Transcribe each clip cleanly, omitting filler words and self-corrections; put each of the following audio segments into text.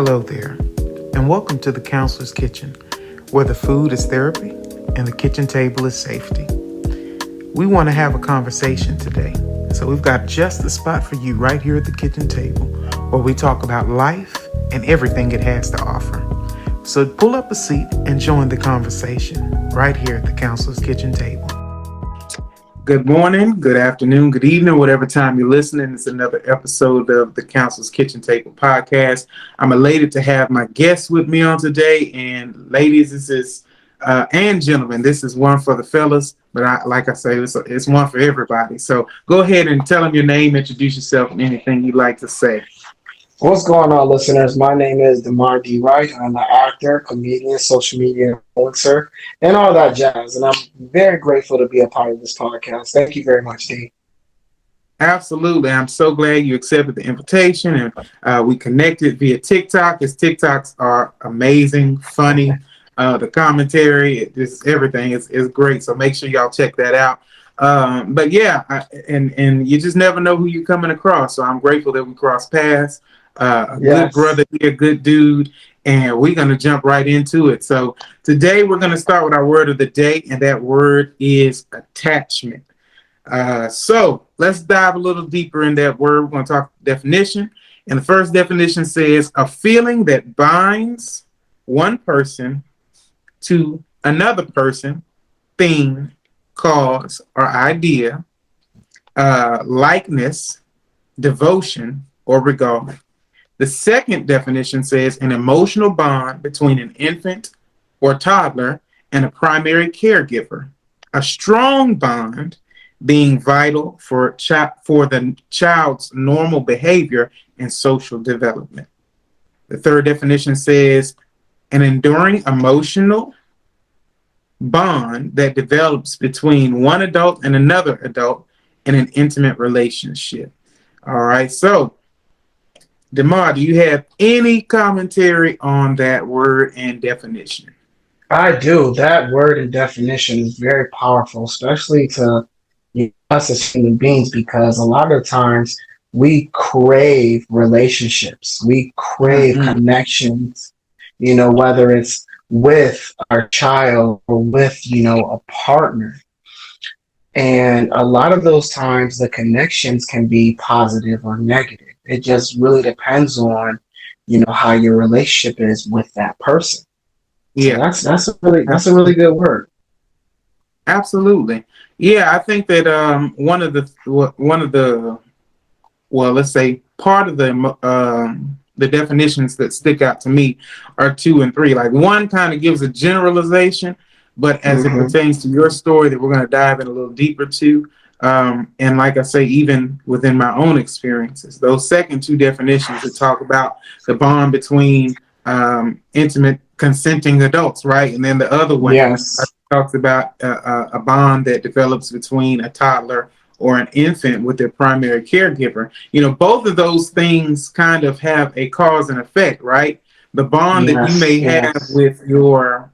Hello there, and welcome to the Counselor's Kitchen, where the food is therapy and the kitchen table is safety. We want to have a conversation today, so we've got just the spot for you right here at the kitchen table, where we talk about life and everything it has to offer. So pull up a seat and join the conversation right here at the Counselor's Kitchen table. Good morning, good afternoon, good evening, whatever time you're listening. It's another episode of the Counselor's Kitchen Table podcast. I'm elated to have my guests with me on today. And ladies, this is, and gentlemen, this is one for the fellas. But like I say, it's one for everybody. So go ahead and tell them your name, introduce yourself, and anything you'd like to say. What's going on, listeners? My name is DeMarr D Wright. I'm an actor, comedian, social media influencer, and all that jazz. And I'm very grateful to be a part of this podcast. Thank you very much, D. Absolutely. I'm so glad you accepted the invitation, and we connected via TikTok. His TikToks are amazing, funny. The commentary, everything is great. So make sure y'all check that out. But yeah, and you just never know who you're coming across. So I'm grateful that we crossed paths. Good brother here, good dude, and we're going to jump right into it. So today we're going to start with our word of the day, and that word is attachment. So let's dive a little deeper in that word. We're going to talk definition, and the first definition says a feeling that binds one person to another person, thing, cause, or idea, likeness, devotion, or regard. The second definition says an emotional bond between an infant or toddler and a primary caregiver, a strong bond being vital for the child's normal behavior and social development. The third definition says an enduring emotional bond that develops between one adult and another adult in an intimate relationship. All right, so DeMarr, do you have any commentary on that word and definition? I do. That word and definition is very powerful, especially to us as human beings, because a lot of times we crave relationships. We crave connections, whether it's with our child or with, a partner. And a lot of those times the connections can be positive or negative. It just really depends on, how your relationship is with that person. Yeah, so that's a really good word. Absolutely. Yeah, I think that one of the let's say part of the definitions that stick out to me are 2 and 3. Like one kind of gives a generalization, but as it pertains to your story that we're going to dive in a little deeper to, and like I say, even within my own experiences, those second 2 definitions that talk about the bond between intimate consenting adults, right? And then the other one talks about a bond that develops between a toddler or an infant with their primary caregiver. Both of those things kind of have a cause and effect, right? The bond that you may have with your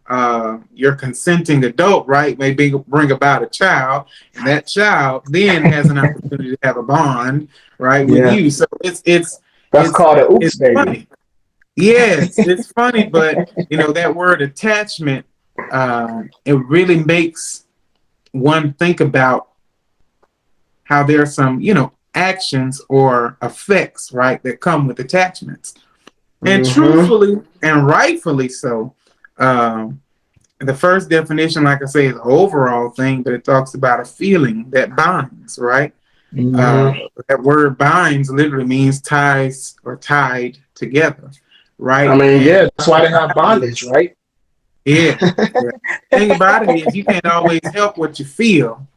consenting adult, right, may bring about a child, and that child then has an opportunity to have a bond, right, with you. So it's called an oops baby. Funny. Yes, it's funny, but that word attachment, it really makes one think about how there are some, actions or effects, right, that come with attachments. And truthfully and rightfully so, the first definition, like I say, is an overall thing, but it talks about a feeling that binds, right? That word binds literally means ties or tied together, right? I mean, that's why they have bondage, right? Yeah. The thing about it is you can't always help what you feel,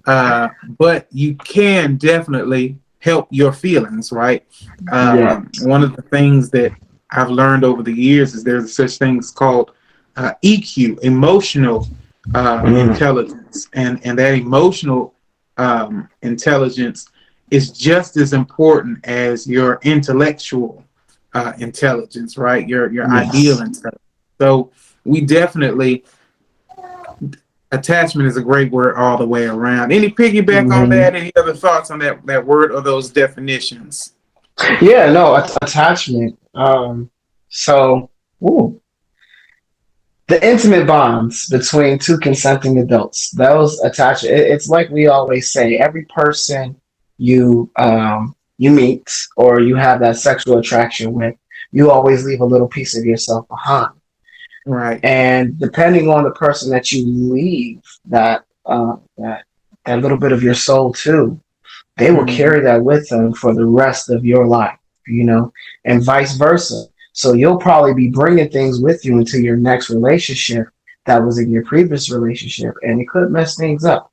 but you can definitely help your feelings, right? One of the things that I've learned over the years is there's such things called EQ, emotional intelligence, and that emotional intelligence is just as important as your intellectual intelligence, right? Your ideal intelligence. So we definitely, attachment is a great word all the way around. Any piggyback on that? Any other thoughts on that word or those definitions? Yeah, no, attachment. So, ooh, the intimate bonds between two consenting adults. Those attach. It's like we always say. Every person you meet or you have that sexual attraction with, you always leave a little piece of yourself behind. Right. And depending on the person that you leave that little bit of your soul to, they will Mm-hmm. carry that with them for the rest of your life, and vice versa. So you'll probably be bringing things with you into your next relationship that was in your previous relationship, and it could mess things up.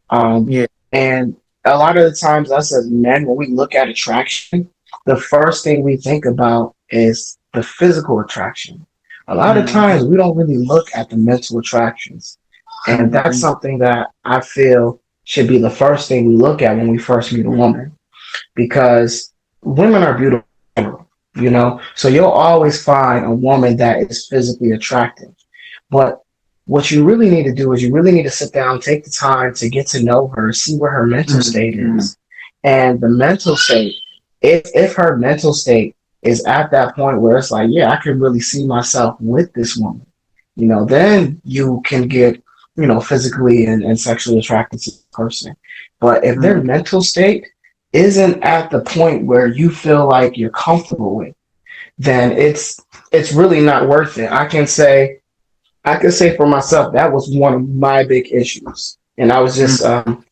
Um, Yeah. and a lot of the times, us as men, when we look at attraction, the first thing we think about is the physical attraction. A lot of Mm-hmm. times, we don't really look at the mental attractions. And that's Mm-hmm. something that I feel should be the first thing we look at when we first meet a woman, because women are beautiful. So you'll always find a woman that is physically attractive. But what you really need to do is you really need to sit down, take the time to get to know her, see where her mental state Mm-hmm. is. And the mental state, if her mental state is at that point where it's like, yeah, I can really see myself with this woman, then you can get, physically and sexually attracted to the person. But if their mental state isn't at the point where you feel like you're comfortable with, then it's really not worth it. I can say for myself that was one of my big issues, and I was just talking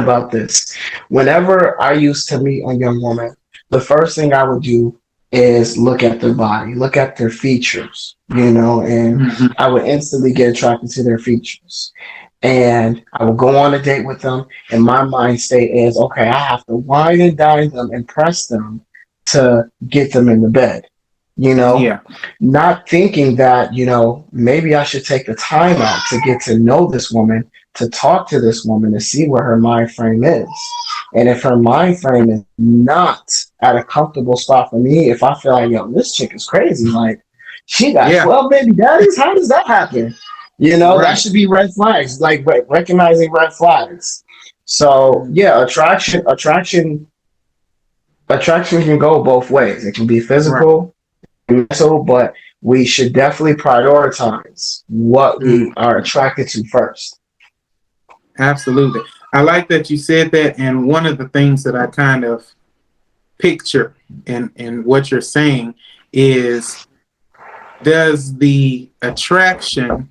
about this. Whenever I used to meet a young woman, the first thing I would do is look at their body, look at their features, and Mm-hmm. I would instantly get attracted to their features. And I would go on a date with them, and my mind state is, okay, I have to wine and dine them, impress them to get them in the bed, you know, Yeah. not thinking that, maybe I should take the time out to get to know this woman, to talk to this woman, to see where her mind frame is. And if her mind frame is not at a comfortable spot for me, if I feel like, yo, this chick is crazy, like, she got Yeah. 12 baby daddies, how does that happen? That Right. should be red flags, like recognizing red flags. So Mm-hmm. yeah, attraction can go both ways. It can be Right. physical, mental, but we should definitely prioritize what we are attracted to first. Absolutely. I like that you said that. And one of the things that I kind of picture in what you're saying is, does the attraction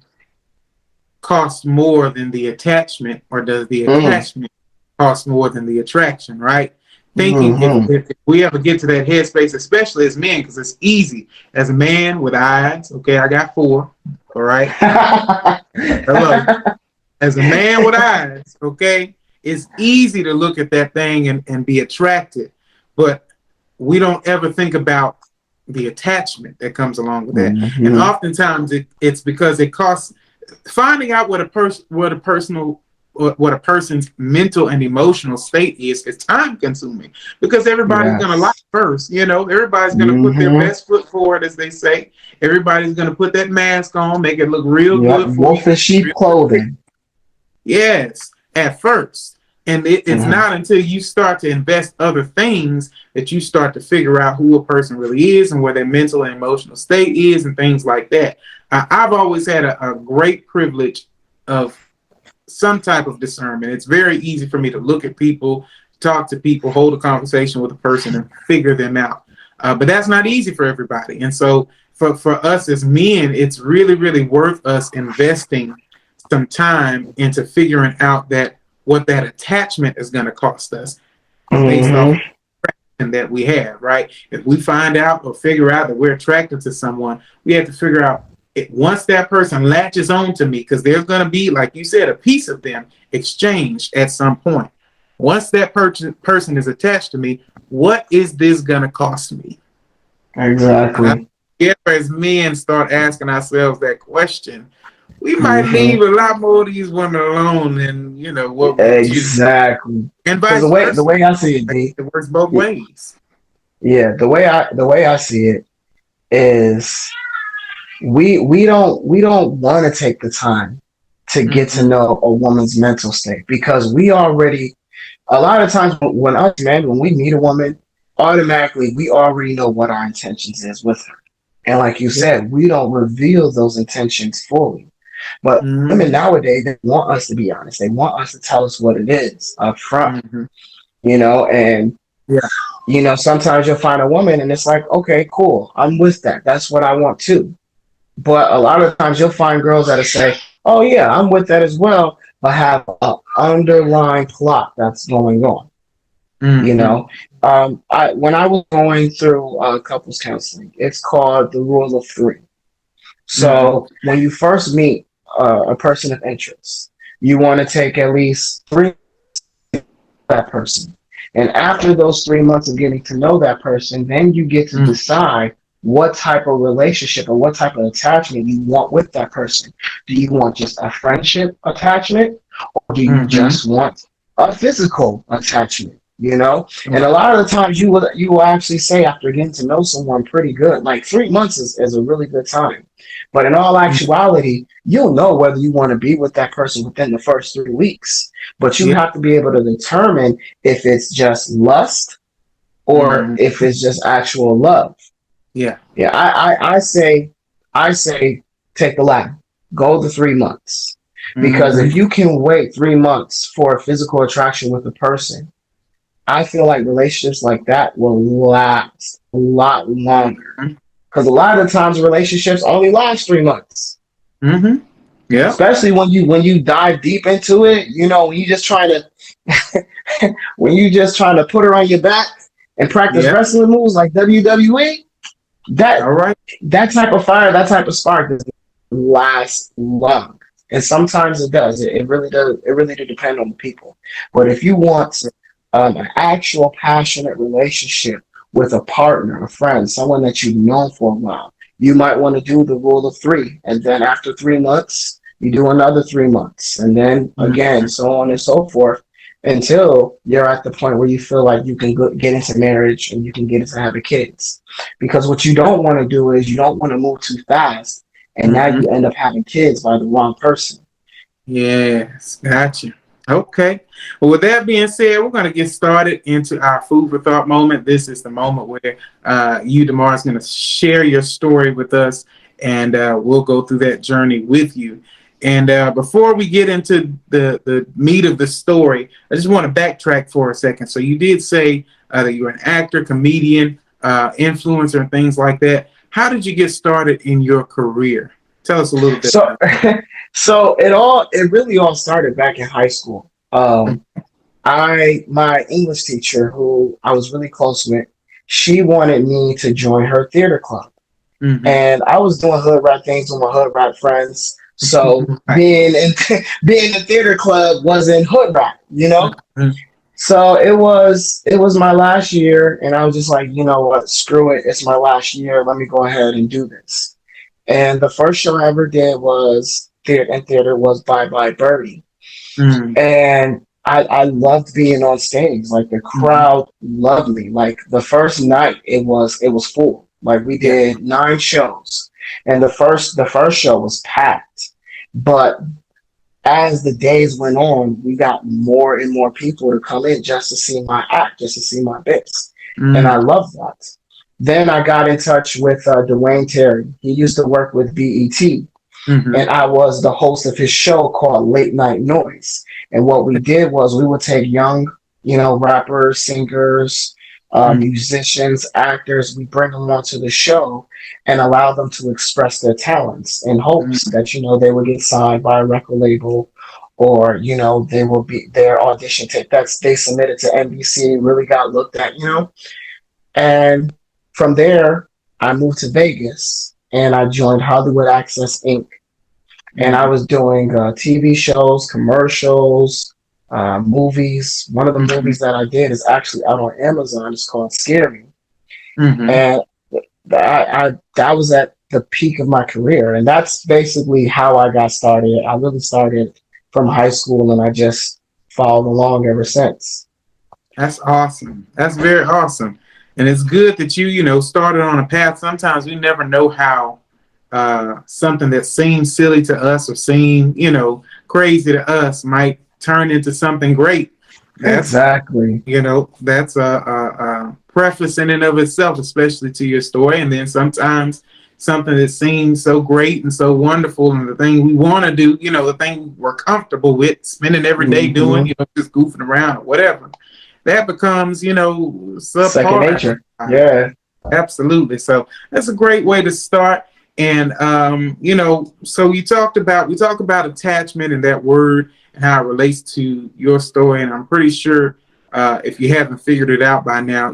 cost more than the attachment, or does the Mm, attachment cost more than the attraction, right? Thinking hmm if we ever get to that headspace, especially as men, because it's easy as a man with eyes. Okay, I got four. All right. Hello. As a man with eyes, okay, it's easy to look at that thing and be attracted, but we don't ever think about the attachment that comes along with that. And hmm oftentimes it's because it costs, finding out what a person's mental and emotional state is time consuming, because everybody's going to lie Yes. first. Everybody's going to put their hmm best foot forward, as they say. Everybody's going to put that mask on, make it look real Yep. good for you. Wolf in sheep clothing. Yes, at first. And it's hmm not until you start to invest other things that you start to figure out who a person really is and where their mental and emotional state is and things like that. I've always had a great privilege of some type of discernment. It's very easy for me to look at people, talk to people, hold a conversation with a person, and figure them out. But that's not easy for everybody. And so for us as men, it's really, really worth us investing some time into figuring out that what that attachment is going to cost us based off of hmm the attraction that we have, right? If we find out or figure out that we're attracted to someone, we have to figure out once that person latches on to me, because there's going to be, like you said, a piece of them exchanged at some point. Once that person is attached to me, what is this going to cost me? And I Exactly. think as men start asking ourselves that question, we might leave hmm a lot more of these women alone than what we choose, Exactly. and Because vice the versa. way I see it, D, It works both ways. yeah, the way I see it is we don't want to take the time to get to Mm-hmm. know a woman's mental state, because we already, a lot of times when us men, when we meet a woman, automatically we already know what our intentions is with her. And like you said, we don't reveal those intentions fully. But women Mm-hmm. nowadays, they want us to be honest. They want us to tell us what it is up front, Mm-hmm. and Yeah. sometimes you'll find a woman and it's like, okay, cool, I'm with that. That's what I want too. But a lot of times you'll find girls that'll say, oh yeah, I'm with that as well, but have an underlying plot that's going on. You Mm-hmm. know, when I was going through couples counseling, it's called the rule of three. Mm-hmm. So when you first meet a person of interest, you want to take at least 3 that person. And after those 3 months of getting to know that person, then you get to decide what type of relationship or what type of attachment you want with that person. Do you want just a friendship attachment, or do you Mm-hmm. just want a physical attachment? And a lot of the times you will actually say, after getting to know someone pretty good, like 3 months is a really good time. But in all actuality, you'll know whether you want to be with that person within the first 3 weeks. But you Yeah. have to be able to determine if it's just lust or Mm-hmm. if it's just actual love. Yeah. Yeah, I say take the latter. Go the 3 months. Because Mm-hmm. if you can wait 3 months for a physical attraction with a person, I feel like relationships like that will last a lot longer. Mm-hmm. Because a lot of the times relationships only last 3 months. Mm-hmm. Yeah. Especially when you dive deep into it, when you just trying to when you just trying to put her on your back and practice Yeah. wrestling moves like WWE, that All right. that type of fire, that type of spark doesn't last long. And sometimes it does. It really does. It really does depend on the people. But if you want an actual passionate relationship with a partner, a friend, someone that you've known for a while, you might want to do the rule of three. And then after 3 months, you do another 3 months. And then again, so on and so forth until you're at the point where you feel like you can get into marriage and you can get into having kids. Because what you don't want to do is you don't want to move too fast. And now Mm-hmm. you end up having kids by the wrong person. Yes, gotcha. Okay. Well, with that being said, we're going to get started into our food for thought moment. This is the moment where you, DeMarr, is going to share your story with us, and we'll go through that journey with you. And before we get into the meat of the story, I just want to backtrack for a second. So you did say that you were an actor, comedian, influencer, and things like that. How did you get started in your career? Tell us a little bit So about that. so it really all started back in high school. My English teacher, who I was really close with, she wanted me to join her theater club. Mm-hmm. And I was doing hood rat things with my hood rat friends. So Right. being in being in the theater club wasn't hood rat. Mhm. So it was my last year, and I was just like, you know what, screw it, it's my last year. Let me go ahead and do this. And the first show I ever did was theater was Bye Bye Birdie, Mhm. and I loved being on stage. Like the Mhm. crowd loved me. Like the first night, it was full. Like we Yeah. did 9 shows, and the first show was packed. But as the days went on, we got more and more people to come in just to see my act, just to see my bits, and I Mm. loved that. Then I got in touch with Dwayne Terry. He used to work with BET, Mhm. and I was the host of his show called Late Night Noise. And what we did was we would take young, rappers, singers, Mhm. musicians, actors, we bring them onto the show and allow them to express their talents in hopes Mhm. that, they will get signed by a record label, or, they will be their audition tape that's they submitted to NBC, really got looked at. And from there, I moved to Vegas and I joined Hollywood Access Inc. And I Mhm. was doing TV shows, commercials, movies. One of the Mhm. movies that I did is actually out on Amazon. It's called Scary. Mhm. And that was at the peak of my career. And that's basically how I got started. I really started from high school and I just followed along ever since. That's awesome. That's very awesome. And it's good that you started on a path. Sometimes we never know how something that seems silly to us or crazy to us might turn into something great. That's Exactly. that's preface in and of itself, especially to your story. And then sometimes something that seems so great and so wonderful, and the thing we want to do, the thing we're comfortable with, spending every day doing, just goofing around or whatever, that becomes, Second subpar. nature. Yeah. Absolutely. So that's a great way to start. And so we talk about attachment and that word and how it relates to your story. And I'm pretty sure if you haven't figured it out by now,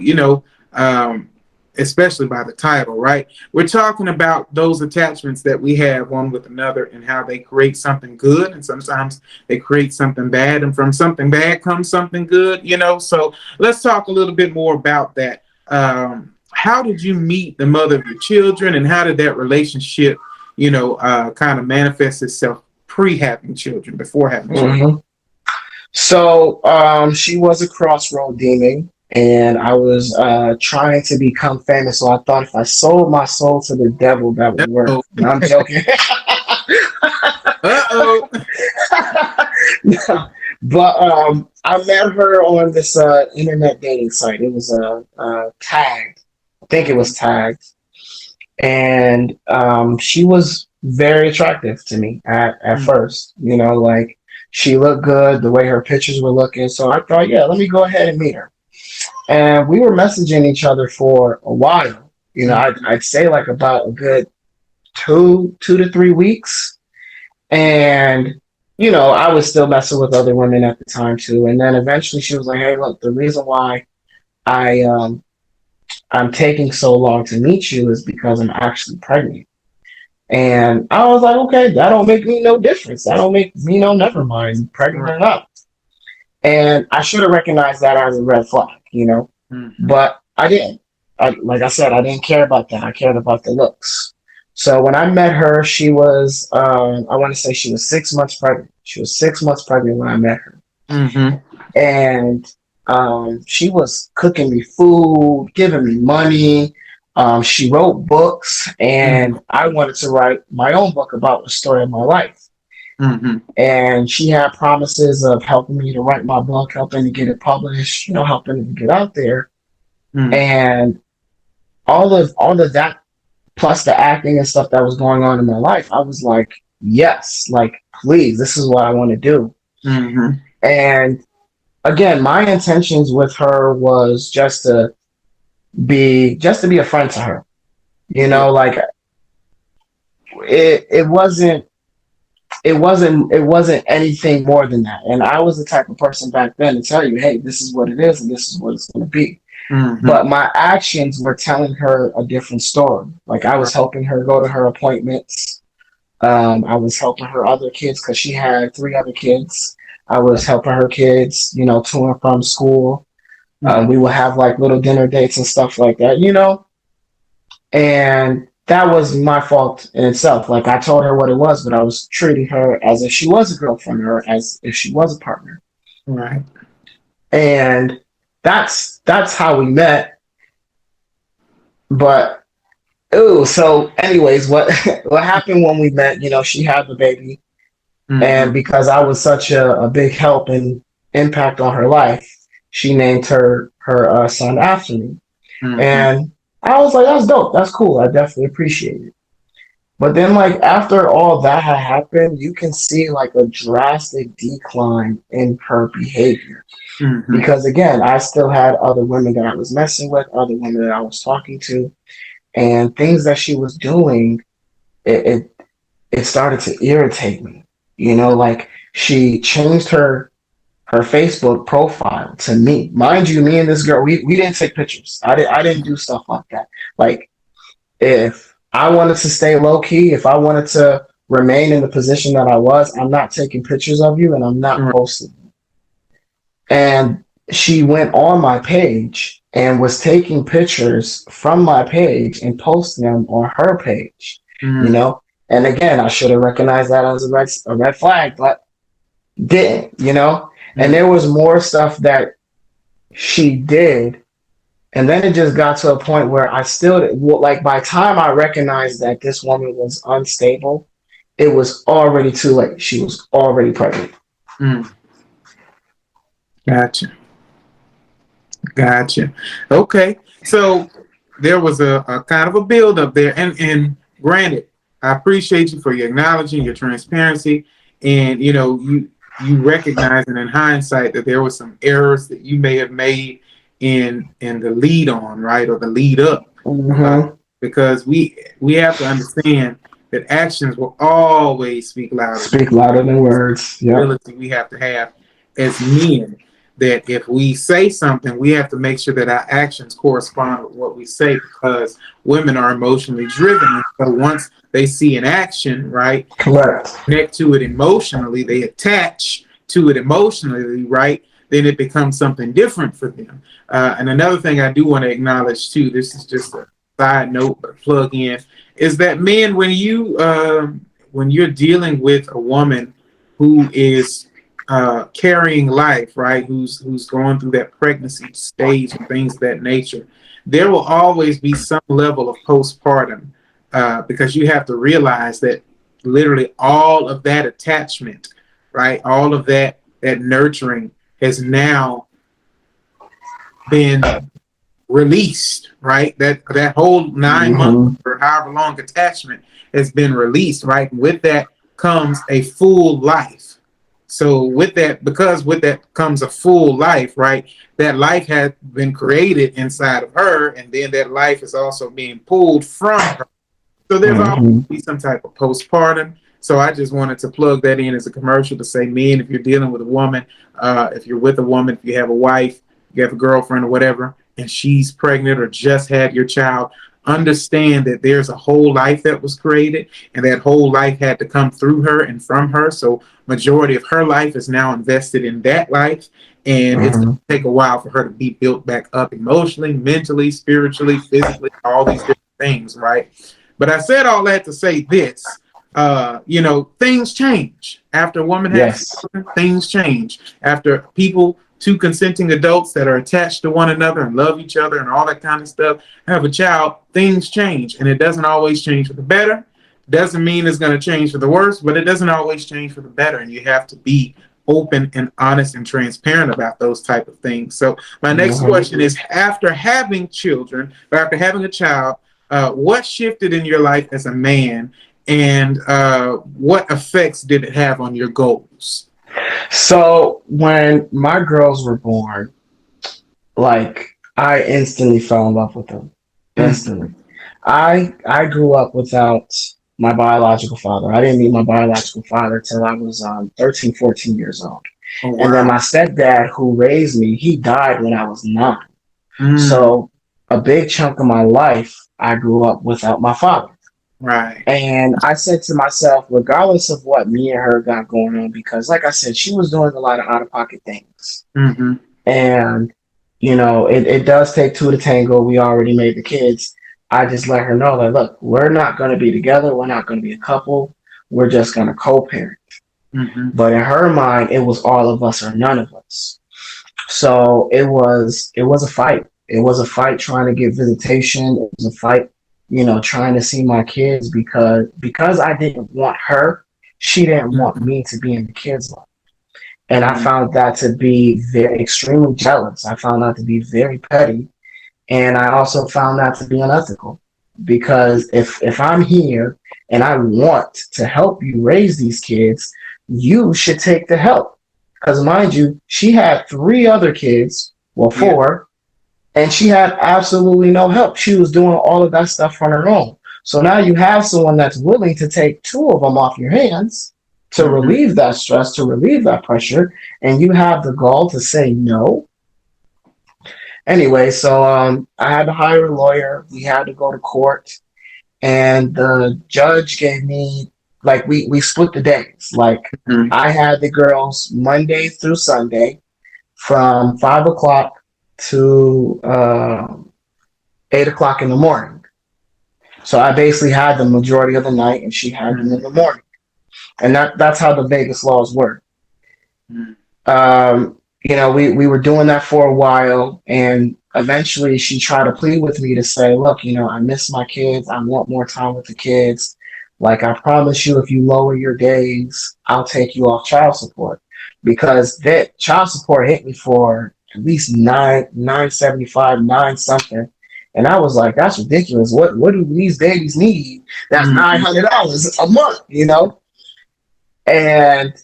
especially by the title, right? We're talking about those attachments that we have one with another and how they create something good, and sometimes they create something bad, and from something bad comes something good, So let's talk a little bit more about that. How did you meet the mother of your children, and how did that relationship, kind of manifest itself pre-having children, before having children? So she was a crossroad demon, and I was trying to become famous. So I thought if I sold my soul to the devil, that would work. No, I'm joking. Uh-oh. No, but I met her on this internet dating site. It was Tagged. I think it was Tagged. And she was very attractive to me at first. Like, she looked good, the way her pictures were looking. So I thought, yeah, let me go ahead and meet her. And we were messaging each other for a while. I'd say like about a good 2 to 3 weeks. And, I was still messing with other women at the time too. And then eventually she was like, hey, look, the reason why I'm taking so long to meet you is because I'm actually pregnant. And I was like, okay, that don't make me no difference. That don't make me no never mind, pregnant or not. And I should have recognized that as a red flag, but I didn't. Like I said, I didn't care about that. I cared about the looks. So when I met her, she was, I want to say she was 6 months pregnant. She was 6 months pregnant when I met her. And she was cooking me food, giving me money. She wrote books, and I wanted to write my own book about the story of my life. And she had promises of helping me to write my book, helping to get it published, helping to get out there. And all of that, plus the acting and stuff that was going on in my life, I was like, yes, like, please, this is what I want to do. And again, my intentions with her was just to be a friend to her. Like, it wasn't anything more than that. And I was the type of person back then to tell you, hey, this is what it is and this is what it's going to be. But my actions were telling her a different story. Like, I was helping her go to her appointments. I was helping her other kids because she had 3 other kids. I was helping her kids, to and from school. We would have like little dinner dates and stuff like that, and that was my fault in itself. Like, I told her what it was, but I was treating her as if she was a girlfriend or as if she was a partner. Right. And that's how we met. But so anyways, what happened when we met, she had the baby. And because I was such a big help and impact on her life, she named her son after me. And I was like, that's dope. That's cool. I definitely appreciate it. But then, like, after all that had happened, you can see like a drastic decline in her behavior. Because again, I still had other women that I was messing with, other women that I was talking to, and things that she was doing, it started to irritate me. Like, she changed her Facebook profile to me. Mind you, me and this girl, we didn't take pictures. I didn't do stuff like that. Like, if I wanted to stay low key, if I wanted to remain in the position that I was, I'm not taking pictures of you and I'm not posting them. And she went on my page and was taking pictures from my page and posting them on her page, And again, I should have recognized that as a red flag, but didn't, And there was more stuff that she did. And then it just got to a point where I still, like, by the time I recognized that this woman was unstable, it was already too late. She was already pregnant. Gotcha. Okay. So there was a kind of a build up there, and granted, I appreciate you for your acknowledging your transparency, and you recognizing in hindsight that there were some errors that you may have made in the lead on, right, or the lead up, Mm-hmm. because we have to understand that actions will always speak louder than Speak louder than words. Yep. ability we have to have as men, that if we say something, we have to make sure that our actions correspond with what we say, because women are emotionally driven. And so once they see an action, right, Correct. connect to it emotionally, they attach to it emotionally, right, then it becomes something different for them. And another thing I do want to acknowledge too, this is just a side note, but plug in, is that men, when you're dealing with a woman who is carrying life, right, who's going through that pregnancy stage and things of that nature, there will always be some level of postpartum, because you have to realize that literally all of that attachment, right, all of that nurturing has now been released, right? That whole 9 months Mm-hmm. or however long attachment has been released, right? With that comes a full life. So because with that comes a full life, right? That life has been created inside of her, and then that life is also being pulled from her. So there's always Mm-hmm. be some type of postpartum. So I just wanted to plug that in as a commercial to say, men, if you're dealing with a woman, if you're with a woman, if you have a wife, you have a girlfriend or whatever, and she's pregnant or just had your child, understand that there's a whole life that was created, and that whole life had to come through her and from her. So majority of her life is now invested in that life, and it's going Mm-hmm. to take a while for her to be built back up emotionally, mentally, spiritually, physically, all these different things, right? But I said all that to say this. Things change after a woman has Yes. children. Things change after two consenting adults that are attached to one another and love each other and all that kind of stuff have a child. Things change, and it doesn't always change for the better. Doesn't mean it's going to change for the worse, but it doesn't always change for the better, and you have to be open and honest and transparent about those type of things. So my next Mm-hmm. question is: after having children, or after having a child, what shifted in your life as a man, and what effects did it have on your goals? So when my girls were born, like I instantly fell in love with them. Mm. Instantly. I grew up without my biological father. I didn't meet my biological father till I was 13, 14 years old. Oh, And then wow. my stepdad, who raised me, he died when I was 9. Mm. So a big chunk of my life, I grew up without my father. Right. And I said to myself, regardless of what me and her got going on, because like I said, she was doing a lot of out of pocket things. Mm-hmm. And, it does take two to tango. We already made the kids. I just let her know that, look, we're not going to be together. We're not going to be a couple. We're just going to co-parent. Mm-hmm. But in her mind, it was all of us or none of us. So it was a fight. It was a fight trying to get visitation. It was a fight, trying to see my kids because I didn't want her. She didn't want me to be in the kids' life. And I Mm-hmm. found that to be very extremely jealous. I found that to be very petty. And I also found that to be unethical. Because if I'm here and I want to help you raise these kids, you should take the help. Because mind you, she had 3 other kids, well, Yeah. 4, and she had absolutely no help. She was doing all of that stuff on her own. So now you have someone that's willing to take 2 of them off your hands to Mm-hmm. relieve that stress, to relieve that pressure, and you have the gall to say no. Anyway, so I had to hire a lawyer. We had to go to court, and the judge gave me, like, we split the days. Like, Mm-hmm. I had the girls Monday through Sunday from 5 o'clock to 8 o'clock in the morning. So I basically had the majority of the night, and she had them in the morning. And that's how the Vegas laws work. Mm-hmm. We were doing that for a while, and eventually she tried to plead with me to say, look, I miss my kids. I want more time with the kids. Like, I promise you, if you lower your days, I'll take you off child support. Because that child support hit me for at least 975, 9 something. And I was like, that's ridiculous. What do these babies need? That's $900 a month, you know? And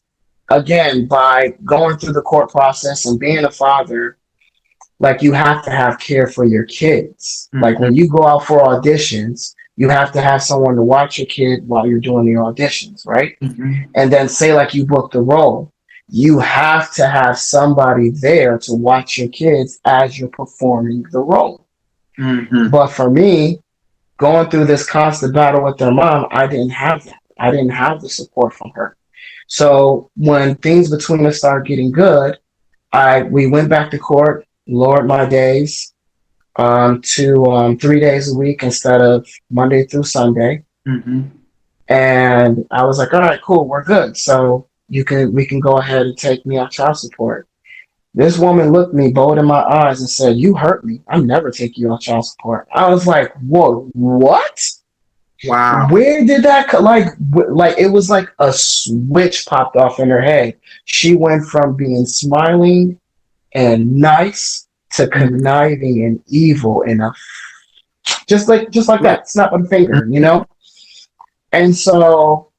again, by going through the court process and being a father, like you have to have care for your kids. Like when you go out for auditions, you have to have someone to watch your kid while you're doing the auditions, right? And then say like you booked the role, you have to have somebody there to watch your kids as you're performing the role. But for me, going through this constant battle with their mom, I didn't have that. I didn't have the support from her. So when things between us started getting good, we went back to court, lowered my days to 3 days a week instead of Monday through Sunday. And I was like, all right, cool, we're good. So we can go ahead and take me off child support. This woman looked me bold in my eyes and said, you hurt me. I'm never taking you off child support. I was like, whoa, what? Wow. Where did that like it was like a switch popped off in her head. She went from being smiling and nice to conniving and evil in a just like that, snap of the finger, you know? And so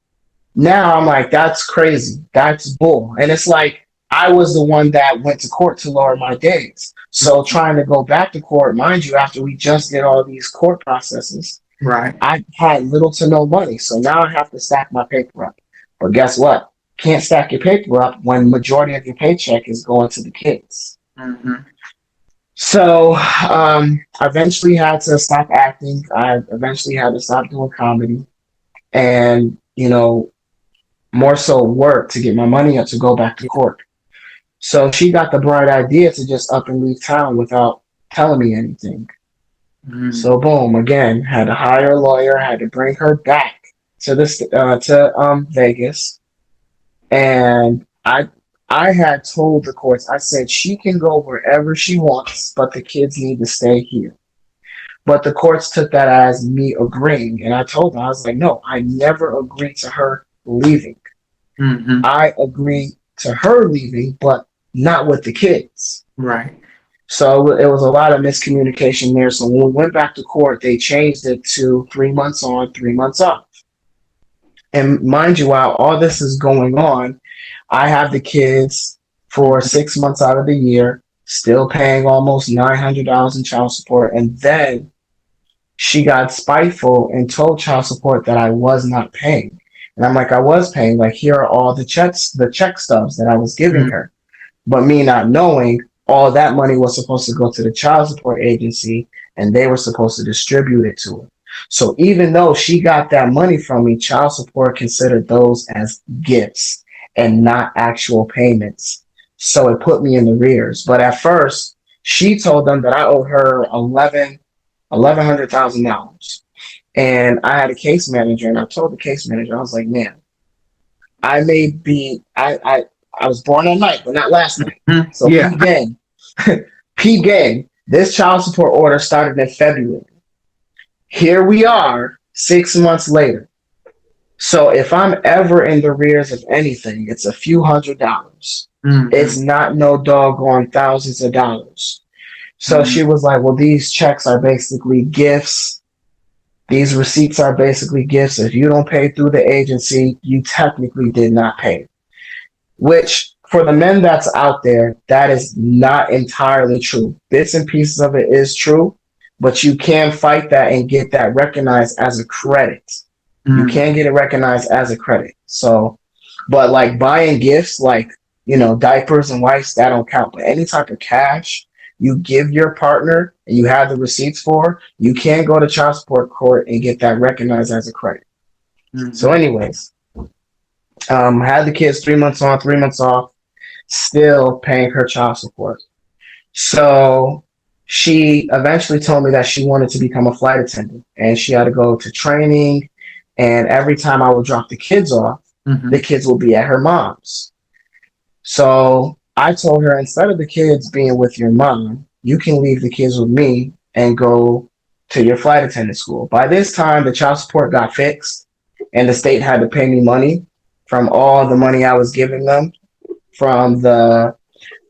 now I'm like, that's crazy. That's bull. And it's like I was the one that went to court to lower my days. So trying to go back to court, mind you, after we just did all these court processes, right, I had little to no money. So now I have to stack my paper up. But guess what? Can't stack your paper up when majority of your paycheck is going to the kids. So I eventually had to stop acting. I eventually had to stop doing comedy and, you know, more so work to get my money up to go back to court. So she got the bright idea to just up and leave town without telling me anything. So boom, again, had to hire a lawyer, had to bring her back to Vegas. And I had told the courts, I said she can go wherever she wants, but the kids need to stay here. But the courts took that as me agreeing. And I told them, I was like, no, I never agreed to her leaving. I agreed to her leaving, but not with the kids. Right. So it was a lot of miscommunication there. So when we went back to court, they changed it to 3 months on, 3 months off. And mind you, while all this is going on, I have the kids for 6 months out of the year, still paying almost $900 in child support. And then she got spiteful and told child support that I was not paying. And I'm like, I was paying. Like, here are all the check stubs that I was giving her. But me not knowing, all that money was supposed to go to the child support agency, and they were supposed to distribute it to her. So even though she got that money from me, child support considered those as gifts and not actual payments. So it put me in the rears. But at first, she told them that I owed her $1,100,000. And I had a case manager, and I told the case manager, I was like, man, I was born at night, but not last night. So yeah. P gang, this child support order started in February. Here we are 6 months later. So if I'm ever in the rears of anything, it's a few $100s. It's not no doggone thousands of dollars. So she was like, well, these checks are basically gifts. These receipts are basically gifts. If you don't pay through the agency, you technically did not pay. Which, for the men that's out there, that is not entirely true. Bits and pieces of it is true, but you can fight that and get that recognized as a credit. You can get it recognized as a credit. So, but like buying gifts, like, you know, diapers and wipes, that don't count. But any type of cash you give your partner and you have the receipts for, you can go to child support court and get that recognized as a credit. So anyways, had the kids 3 months on, 3 months off, still paying her child support. So she eventually told me that she wanted to become a flight attendant, and she had to go to training. And every time I would drop the kids off, the kids would be at her mom's. So I told her, instead of the kids being with your mom, you can leave the kids with me and go to your flight attendant school. By this time, the child support got fixed, and the state had to pay me money from all the money I was giving them from the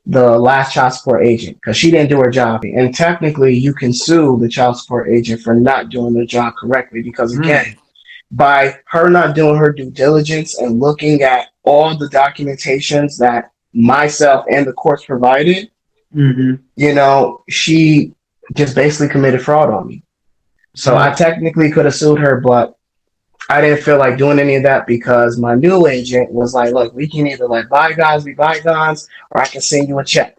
the last child support agent because she didn't do her job. And technically, you can sue the child support agent for not doing their job correctly because, again, Mm. by her not doing her due diligence and looking at all the documentations that myself and the courts provided, Mm-hmm. she just basically committed fraud on me. So I Mm. technically could have sued her, but I didn't feel like doing any of that because my new agent was like, look, we can either let bygones be bygones or I can send you a check.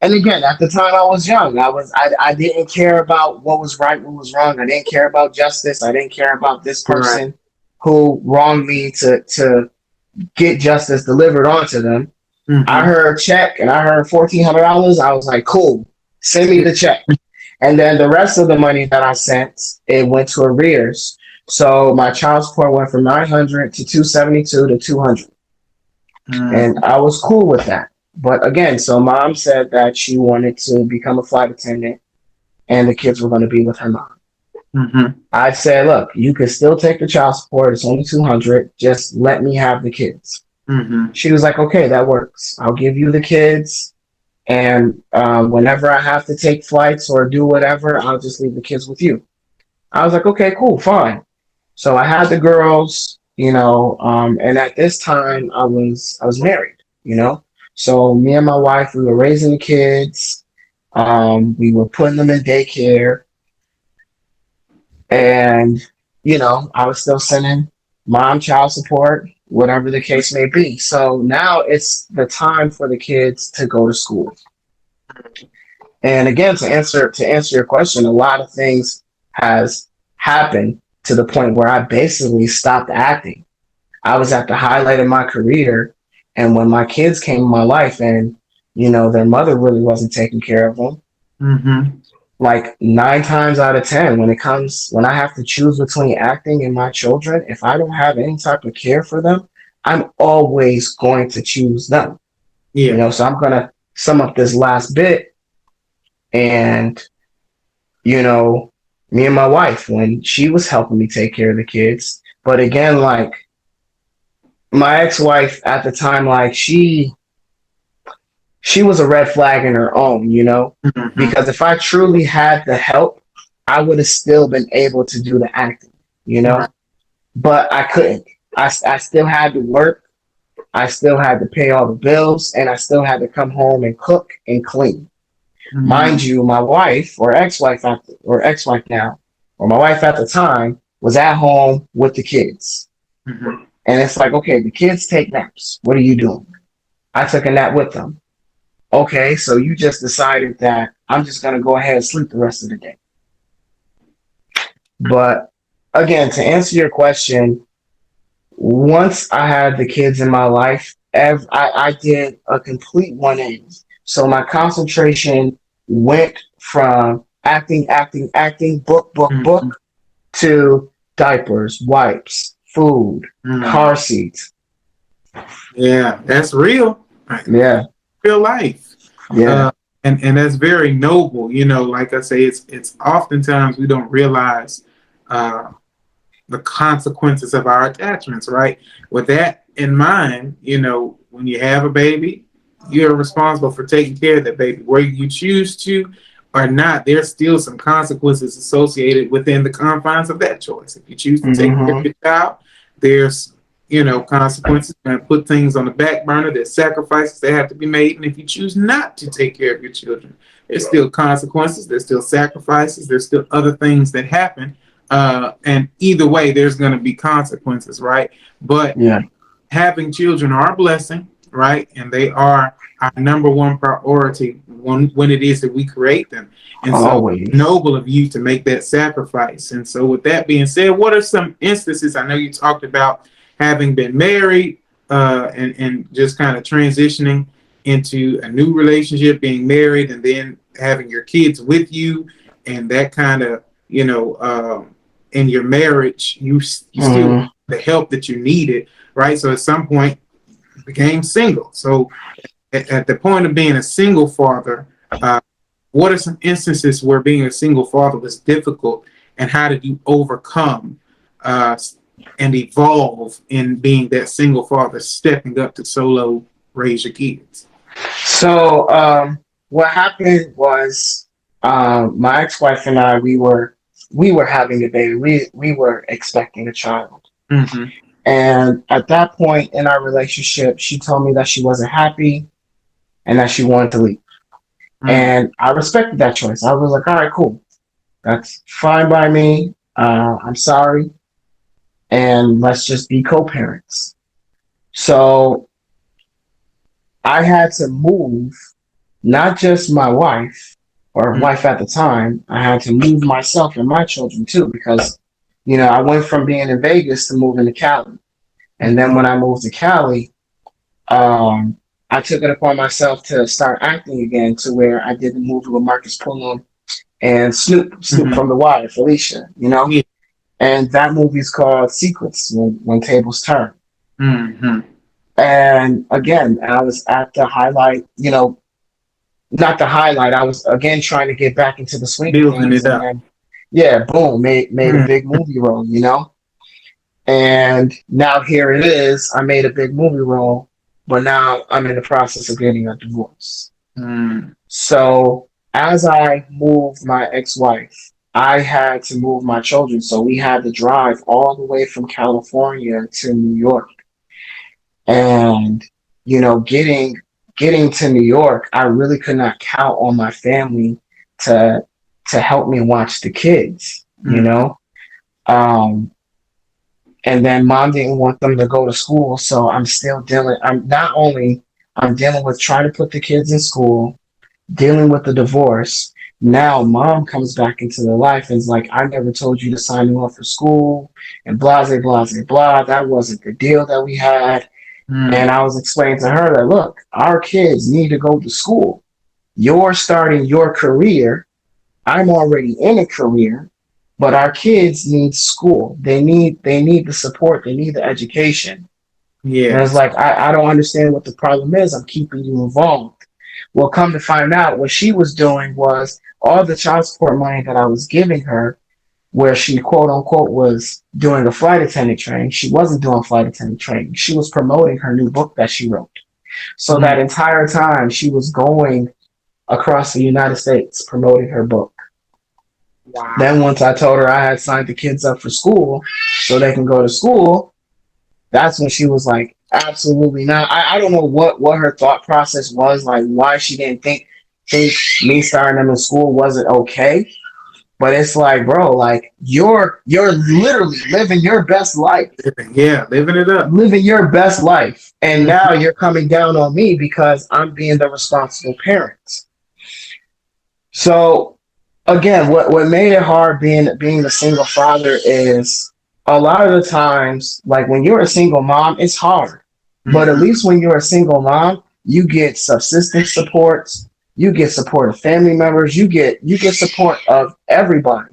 And again, at the time I was young. I didn't care about what was right, what was wrong. I didn't care about justice. I didn't care about this Right. person who wronged me to get justice delivered onto them. I Mm-hmm. heard check and I heard $1,400. I was like, cool, send me the check. And then the rest of the money that I sent, it went to arrears. So my child support went from 900 to 272 to 200. And Mm. I was cool with that. But again, so mom said that she wanted to become a flight attendant and the kids were going to be with her mom. Mm-hmm. I said, look, you can still take the child support. It's only 200. Just let me have the kids. Mm-hmm. She was like, okay, that works. I'll give you the kids. And whenever I have to take flights or do whatever, I'll just leave the kids with you. I was like, okay, cool, fine. So I had the girls, and at this time I was married, So me and my wife, we were raising the kids. We were putting them in daycare, and I was still sending mom child support, whatever the case may be. So now it's the time for the kids to go to school. And again, to answer your question, a lot of things has happened to the point where I basically stopped acting. I was at the highlight of my career, and when my kids came in my life, and their mother really wasn't taking care of them. Mm-hmm. Like 9 times out of 10, when I have to choose between acting and my children, if I don't have any type of care for them, I'm always going to choose them. Yeah. So I'm gonna sum up this last bit. And, me and my wife, when she was helping me take care of the kids, but again, like my ex-wife at the time, like she was a red flag in her own, Mm-hmm. because if I truly had the help, I would have still been able to do the acting, Right. but I couldn't. I still had to work. I still had to pay all the bills, and I still had to come home and cook and clean. Mm-hmm. Mind you, my wife or ex-wife or ex-wife now, or my wife at the time was at home with the kids. Mm-hmm. And it's like, okay, the kids take naps. What are you doing? I took a nap with them. Okay, so you just decided that I'm just going to go ahead and sleep the rest of the day. But again, to answer your question, once I had the kids in my life, I did a complete 180. So my concentration went from acting, Mm-hmm. book, to diapers, wipes, food, Mm. car seats. Yeah, that's real. Right. Yeah, Real life. yeah. And that's very noble. Like I say, it's oftentimes we don't realize uh, the consequences of our attachments, right? With that in mind, when you have a baby, you're responsible for taking care of that baby. Whether you choose to or not, there's still some consequences associated within the confines of that choice. If you choose to take care of Mm-hmm. your child, there's consequences. You're going to put things on the back burner. There's sacrifices that have to be made. And if you choose not to take care of your children, there's still consequences. There's still sacrifices. There's still other things that happen. And either way, there's going to be consequences, right? But Yeah, having children are a blessing, right? And they are our number one priority when it is that we create them. And so always. noble of you to make that sacrifice. And so with that being said, what are some instances? I know you talked about having been married and just kind of transitioning into a new relationship, being married, and then having your kids with you, and that kind of, in your marriage, you still Mm-hmm. the help that you needed, right? So at some point, you became single. So at the point of being a single father, what are some instances where being a single father was difficult, and how did you overcome and evolve in being that single father, stepping up to solo raise your kids? So what happened was my ex-wife and I we were having a baby. We were expecting a child. Mm-hmm. And at that point in our relationship, she told me that she wasn't happy and that she wanted to leave. Mm-hmm. And I respected that choice. I was like, all right, cool. That's fine by me. I'm sorry. And let's just be co-parents. So I had to move, not just my wife or wife at the time, I had to move myself and my children too, because, I went from being in Vegas to moving to Cali. And then when I moved to Cali, I took it upon myself to start acting again, to where I did the movie with Marcus Pullum and Snoop Mm-hmm. from The Wire, Felicia. Yeah. And that movie's called Secrets, when tables turn. Mm-hmm. And again, I was at the highlight, not the highlight. I was again trying to get back into the swing of Building things, it and up. then yeah, boom, made a Mm-hmm. big movie role. And now here it is. I made a big movie role, but now I'm in the process of getting a divorce. So as I moved my ex-wife, I had to move my children. So we had to drive all the way from California to New York. And, getting to New York, I really could not count on my family to help me watch the kids. Mm-hmm. Um, and then mom didn't want them to go to school, so I'm still dealing. I'm dealing with trying to put the kids in school, dealing with the divorce. Now mom comes back into the life and is like, I never told you to sign me up for school and blah blah blah blah. That wasn't the deal that we had. And I was explaining to her that, look, our kids need to go to school. You're starting your career. I'm already in a career, but our kids need school. They need the support. They need the education. And it's Yes. like, I don't understand what the problem is. I'm keeping you involved. Well, come to find out, what she was doing was all the child support money that I was giving her, where she quote unquote was doing a flight attendant training. She wasn't doing flight attendant training. She was promoting her new book that she wrote. So that Mm-hmm. entire time she was going across the United States promoting her book. Wow. Then once I told her I had signed the kids up for school so they can go to school, that's when she was like, absolutely not. I don't know what her thought process was, like why she didn't think me starting them in school wasn't okay. But it's like, bro, like you're literally living your best life, Yeah, living it up. living your best life, and now you're coming down on me because I'm being the responsible parent. So again, what made it hard being a single father is a lot of the times, like when you're a single mom, it's hard. But at Mm-hmm. least when you're a single mom, you get subsistence support, you get support of family members, you get support of everybody.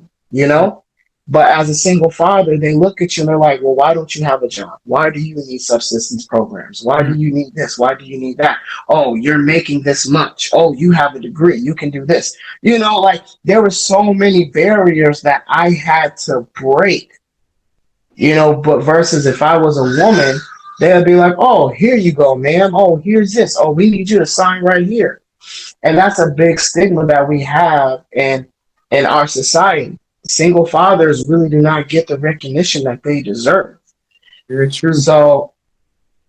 But as a single father, they look at you and they're like, well, why don't you have a job? Why do you need subsistence programs? Why do you need this? Why do you need that? Oh, you're making this much. Oh, you have a degree. You can do this. Like there were so many barriers that I had to break, but versus if I was a woman, they'd be like, oh, here you go, ma'am. Oh, here's this. Oh, we need you to sign right here. And that's a big stigma that we have in our society. Single fathers really do not get the recognition that they deserve. Very true. So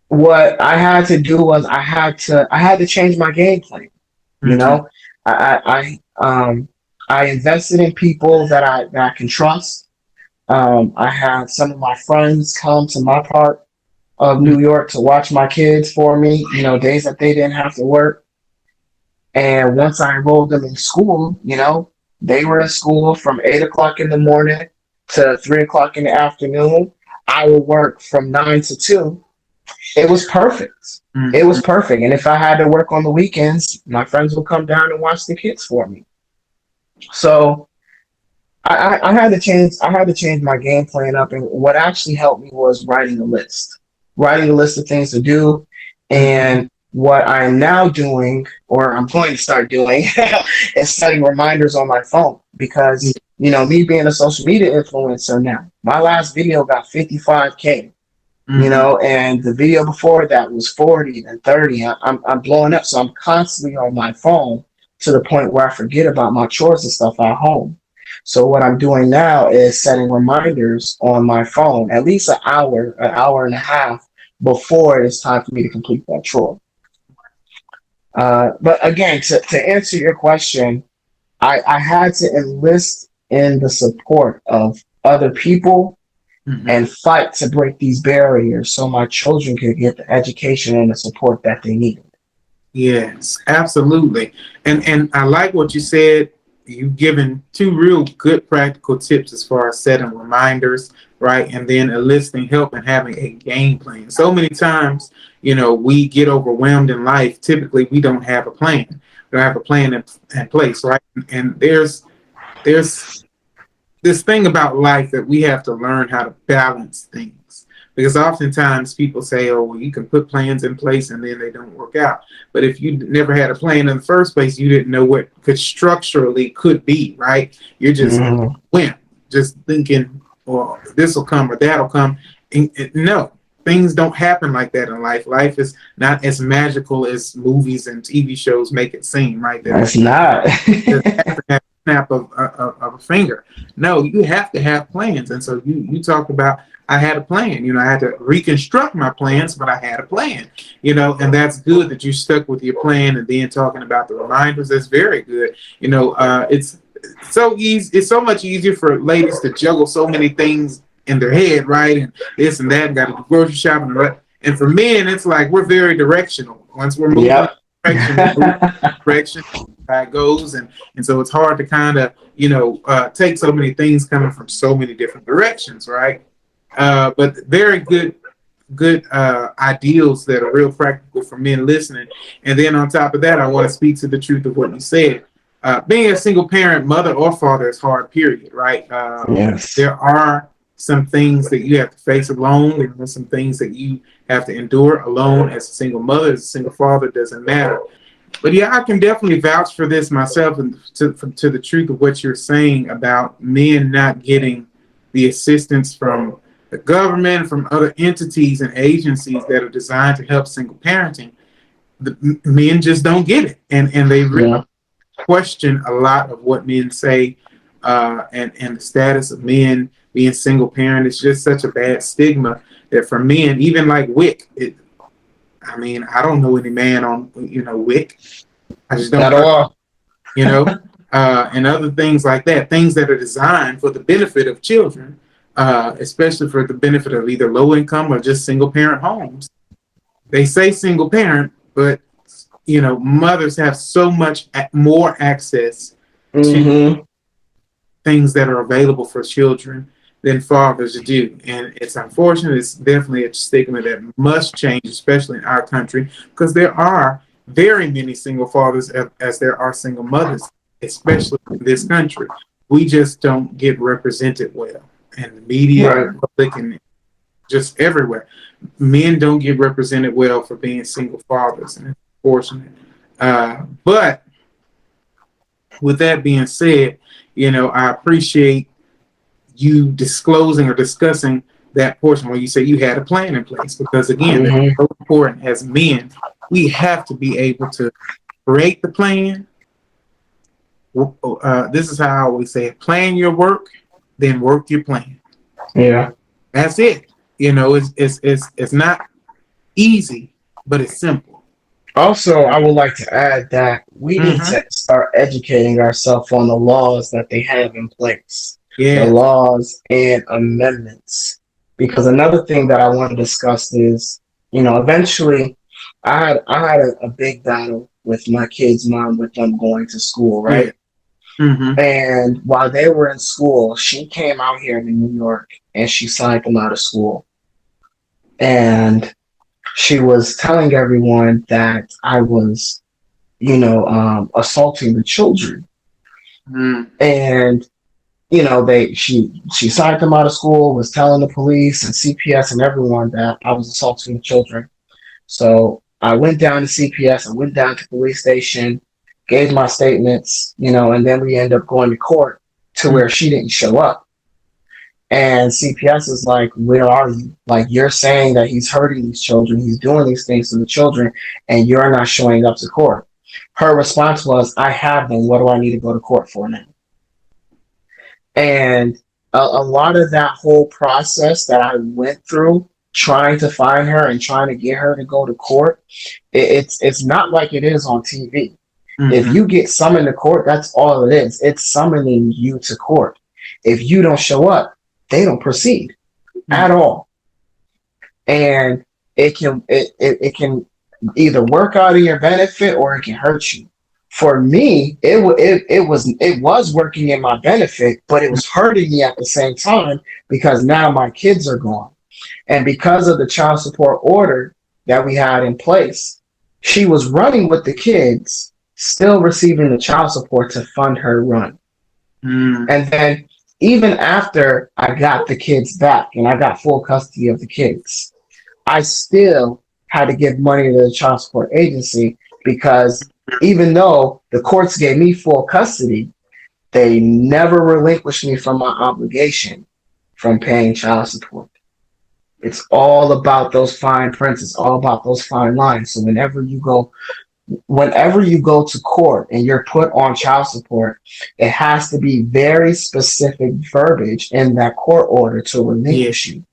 what I had to do was I had to change my game plan. You Mm-hmm. know, I invested in people that I can trust. I had some of my friends come to my part of New York to watch my kids for me, days that they didn't have to work. And once I enrolled them in school, they were in school from 8 o'clock in the morning to 3 o'clock in the afternoon. I would work from 9 to 2. It was perfect. It Mm-hmm. was perfect. And if I had to work on the weekends, my friends would come down and watch the kids for me. So I had to change my game plan up, and what actually helped me was writing a list of things to do. And what I am now doing, or I'm going to start doing, is setting reminders on my phone, because me being a social media influencer now, my last video got 55K. You know, and the video before that was 40 and 30. I'm blowing up, so I'm constantly on my phone to the point where I forget about my chores and stuff at home. So what I'm doing now is setting reminders on my phone, at least an hour and a half before it's time for me to complete that chore. But again, to answer your question, I had to enlist in the support of other people and fight to break these barriers so my children could get the education and the support that they needed. Yes, absolutely. And I like what you said. You've given two real good practical tips as far as setting reminders, right? And then enlisting help and having a game plan. So many times, we get overwhelmed in life. Typically, we don't have a plan. We don't have a plan in place, right? And there's this thing about life that we have to learn how to balance things. Because oftentimes people say, oh, well, you can put plans in place and then they don't work out. But if you never had a plan in the first place, you didn't know what structurally could be, right? You're just went, just thinking, well, this will come or that'll come. And no, things don't happen like that in life. Life is not as magical as movies and TV shows make it seem, right? That's not. Snap of a finger. No, you have to have plans. And so you talked about, I had a plan. I had to reconstruct my plans, but I had a plan, and that's good that you stuck with your plan. And then talking about the reminders, that's very good. It's so easy. It's so much easier for ladies to juggle so many things in their head, right? And this and that, and got to do grocery shopping. And for men, it's like we're very directional. Once we're moving direction, it goes, and so it's hard to kind of take so many things coming from so many different directions, right? But very good ideals that are real practical for men listening. And then on top of that, I want to speak to the truth of what you said. Being a single parent, mother or father, is hard, period, right? Yes. There are some things that you have to face alone, and there's some things that you have to endure alone as a single mother, as a single father, doesn't matter. But yeah, I can definitely vouch for this myself, and to the truth of what you're saying about men not getting the assistance from the government, from other entities and agencies that are designed to help single parenting. The men just don't get it, and they really question a lot of what men say, and the status of men being single parent is just such a bad stigma that for men, even like WIC, I don't know any man on WIC. I just don't at all. And other things like that, things that are designed for the benefit of children, especially for the benefit of either low income or just single parent homes. They say single parent, but mothers have so much more access to things that are available for children than fathers do. And it's unfortunate. It's definitely a stigma that must change, especially in our country, because there are very many single fathers as there are single mothers, especially in this country. We just don't get represented well. And the media, and public, and just everywhere. Men don't get represented well for being single fathers, and it's unfortunate. But with that being said, I appreciate you disclosing or discussing that portion where you say you had a plan in place, because again, it's so important as men. We have to be able to create the plan. This is how I always say it: plan your work, then work your plan. Yeah, that's it. It's not easy, but it's simple. Also, I would like to add that we need to start educating ourselves on the laws that they have in place, the laws and amendments. Because another thing that I want to discuss is, eventually, I had a big battle with my kids' mom with them going to school, right? And while they were in school, she came out here to New York and she signed them out of school. And she was telling everyone that I was, assaulting the children. And, she signed them out of school, was telling the police and CPS and everyone that I was assaulting the children. So I went down to CPS, I went down to the police station, gave my statements, and then we ended up going to court to where she didn't show up. And CPS is like, where are you? Like, you're saying that he's hurting these children, he's doing these things to the children, and you're not showing up to court. Her response was, I have them. What do I need to go to court for now? And a lot of that whole process that I went through trying to find her and trying to get her to go to court, it's not like it is on TV. If you get summoned to court, that's all it is. It's summoning you to court. If you don't show up, they don't proceed at all. And it can either work out in your benefit or it can hurt you. For me, it was working in my benefit, but it was hurting me at the same time because now my kids are gone. And because of the child support order that we had in place, she was running with the kids, still receiving the child support to fund her run. And then even after I got the kids back and I got full custody of the kids, I still had to give money to the child support agency because even though the courts gave me full custody, they never relinquished me from my obligation from paying child support. It's all about those fine prints. It's all about those fine lines. So whenever you go to court and you're put on child support, it has to be very specific verbiage in that court order to relinquish you.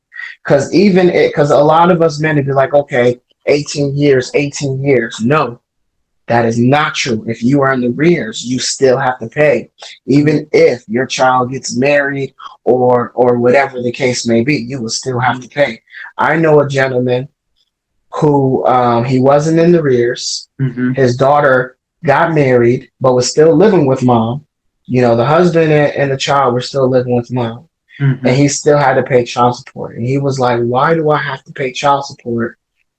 Because because a lot of us men would be like, okay, 18 years. No, that is not true. If you are in the rears, you still have to pay, even if your child gets married or whatever the case may be. You will still have to pay. I know a gentleman who he wasn't in the rears. His daughter got married, but was still living with mom. You know, the husband and the child were still living with mom, and he still had to pay child support. And he was like, "Why do I have to pay child support?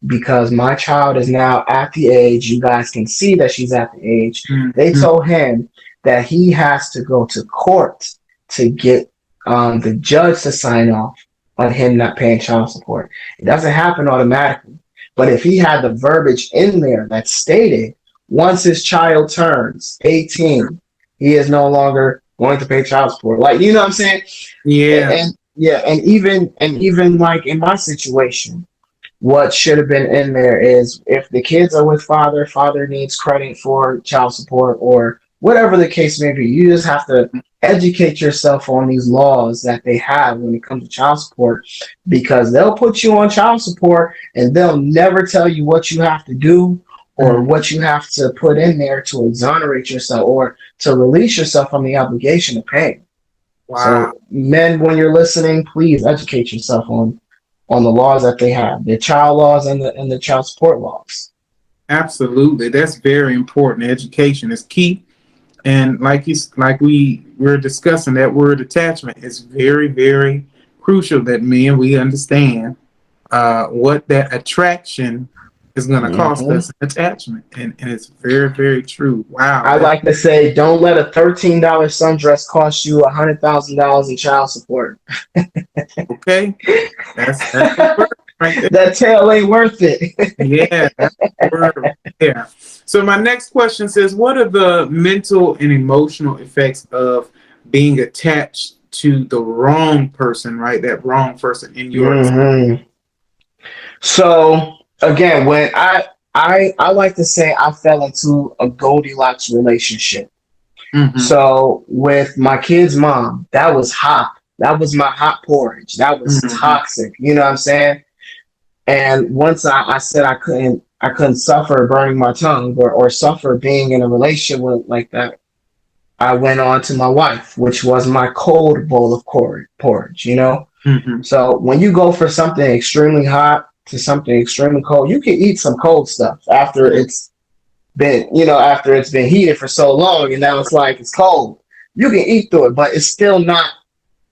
Because my child is now at the age, you guys can see that she's at the age." They told him that he has to go to court to get the judge to sign off on him not paying child support. It doesn't happen automatically. But if he had the verbiage in there that stated once his child turns 18, he is no longer going to pay child support. Like, you know what I'm saying? Yeah. And even like in my situation, what should have been in there is if the kids are with father needs credit for child support or whatever the case may be, you just have to educate yourself on these laws that they have when it comes to child support, because they'll put you on child support and they'll never tell you what you have to do or what you have to put in there to exonerate yourself or to release yourself from the obligation of paying. Wow. So men, when you're listening, please educate yourself on the laws that they have, the child laws and the child support laws. Absolutely. That's very important. Education is key. And like we were discussing, that word attachment is very, very crucial that we understand what that attraction is going to cost us in attachment. And it's very, very true. Wow. I like to say, don't let a $13 sundress cost you $100,000 in child support. Okay. That's the word right there. That tail ain't worth it. Yeah, that's the word right there. So my next question says, what are the mental and emotional effects of being attached to the wrong person, right? That wrong person in your experience? So again, when I like to say I fell into a Goldilocks relationship. So with my kid's mom, that was hot. That was my hot porridge. That was toxic. You know what I'm saying? And once I said I couldn't suffer burning my tongue or suffer being in a relationship with like that, I went on to my wife, which was my cold bowl of porridge, you know? So when you go for something extremely hot to something extremely cold, you can eat some cold stuff after it's been heated for so long and now it's like it's cold. You can eat through it, but it's still not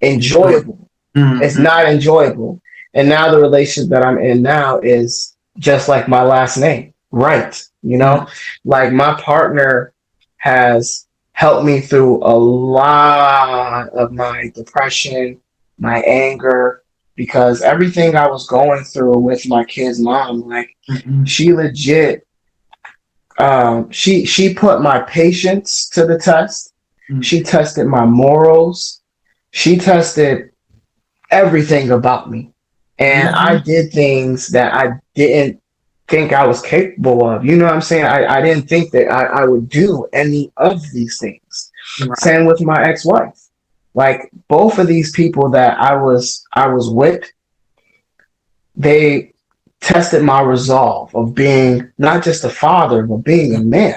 enjoyable. It's not enjoyable. And now the relationship that I'm in now is just like my last name, Wright. You know, like my partner has helped me through a lot of my depression, my anger, because everything I was going through with my kid's mom, like she legit, she put my patience to the test. She tested my morals. She tested everything about me. And I Mm-hmm. did things that I didn't think I was capable of. You know what I'm saying? I didn't think that I would do any of these things. Right. Same with my ex-wife. Like both of these people that I was with, they tested my resolve of being not just a father, but being a man.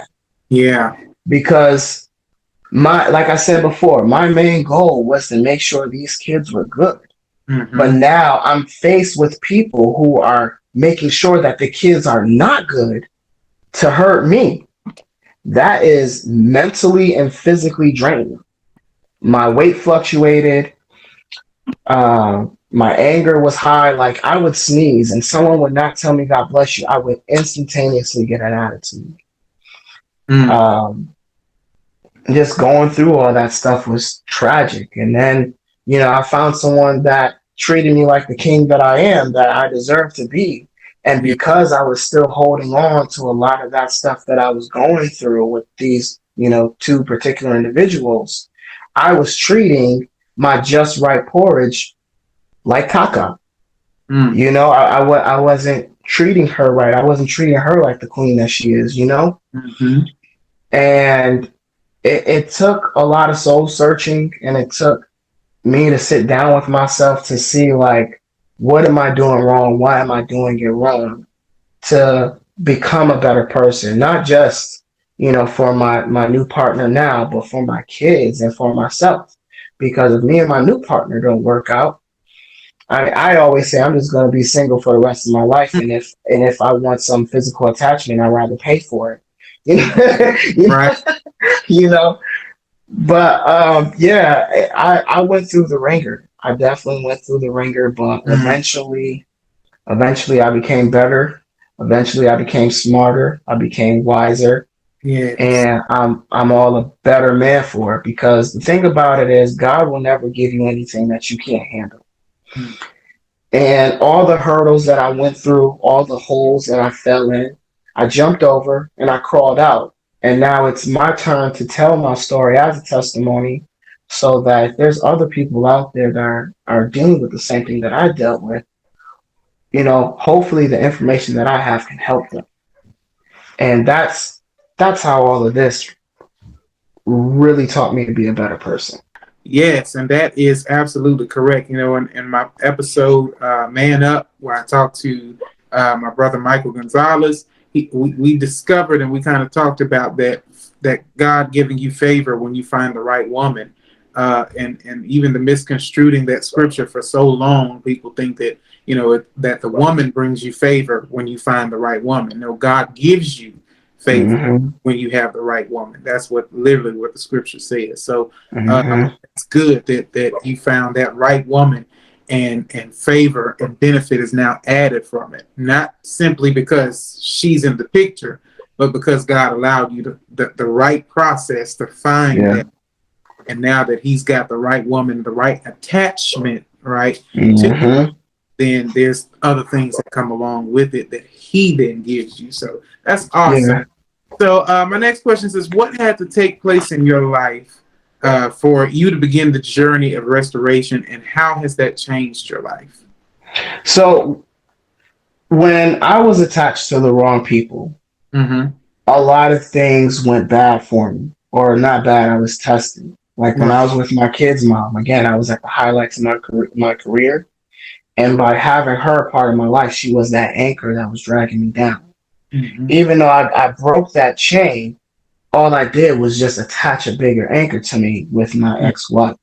Yeah. Because my like I said before, my main goal was to make sure these kids were good. But Mm-hmm. now I'm faced with people who are making sure that the kids are not good to hurt me. That is mentally and physically draining. My weight fluctuated. My anger was high. Like I would sneeze and someone would not tell me God bless you. I would instantaneously get an attitude. Mm. Um, just going through all that stuff was tragic. And then, I found someone that treated me like the king that I am, that I deserve to be. And Yeah. because I was still holding on to a lot of that stuff that I was going through with these, two particular individuals, I was treating my just right porridge like caca. Mm. I wasn't treating her right. I wasn't treating her like the queen that she is. Mm-hmm. And it took a lot of soul searching, and it took me to sit down with myself to see, like, what am I doing wrong? Why am I doing it wrong? To become a better person, not just, for my new partner now, but for my kids and for myself. Because if me and my new partner don't work out, I always say I'm just going to be single for the rest of my life, and if I want some physical attachment, I'd rather pay for it. You know, Right. you know. But yeah, I went through the ringer. I definitely went through the ringer, but Mm. eventually I became better. Eventually I became smarter. I became wiser, Yes. and I'm all a better man for it. Because the thing about it is, God will never give you anything that you can't handle. Mm. And all the hurdles that I went through, all the holes that I fell in, I jumped over and I crawled out. And now it's my turn to tell my story as a testimony, so that if there's other people out there that are dealing with the same thing that I dealt with, hopefully the information that I have can help them. And that's how all of this really taught me to be a better person. Yes, and that is absolutely correct. In my episode Man Up, where I talked to my brother Michael Gonzalez, we discovered and we kind of talked about that God giving you favor when you find the right woman. And even the misconstruing that scripture for so long, people think that that the woman brings you favor when you find the right woman. No, God gives you favor Hmm. when you have the right woman. That's literally what the scripture says. So Hmm. it's good that you found that right woman, and favor and benefit is now added from it. Not simply because she's in the picture, but because God allowed you the right process to find Yeah. that. And now that he's got the right woman, the right attachment, right, to you, Hmm. then there's other things that come along with it that he then gives you. So that's awesome. Yeah. So my next question is, what had to take place in your life for you to begin the journey of restoration, and how has that changed your life? So when I was attached to the wrong people, Mm-hmm. a lot of things went bad for me, or not bad. I was tested. Like when Right. I was with my kid's mom, again, I was at the highlights of my career, and by having her a part of my life, she was that anchor that was dragging me down. Mm-hmm. Even though I broke that chain, all I did was just attach a bigger anchor to me with my ex-wife.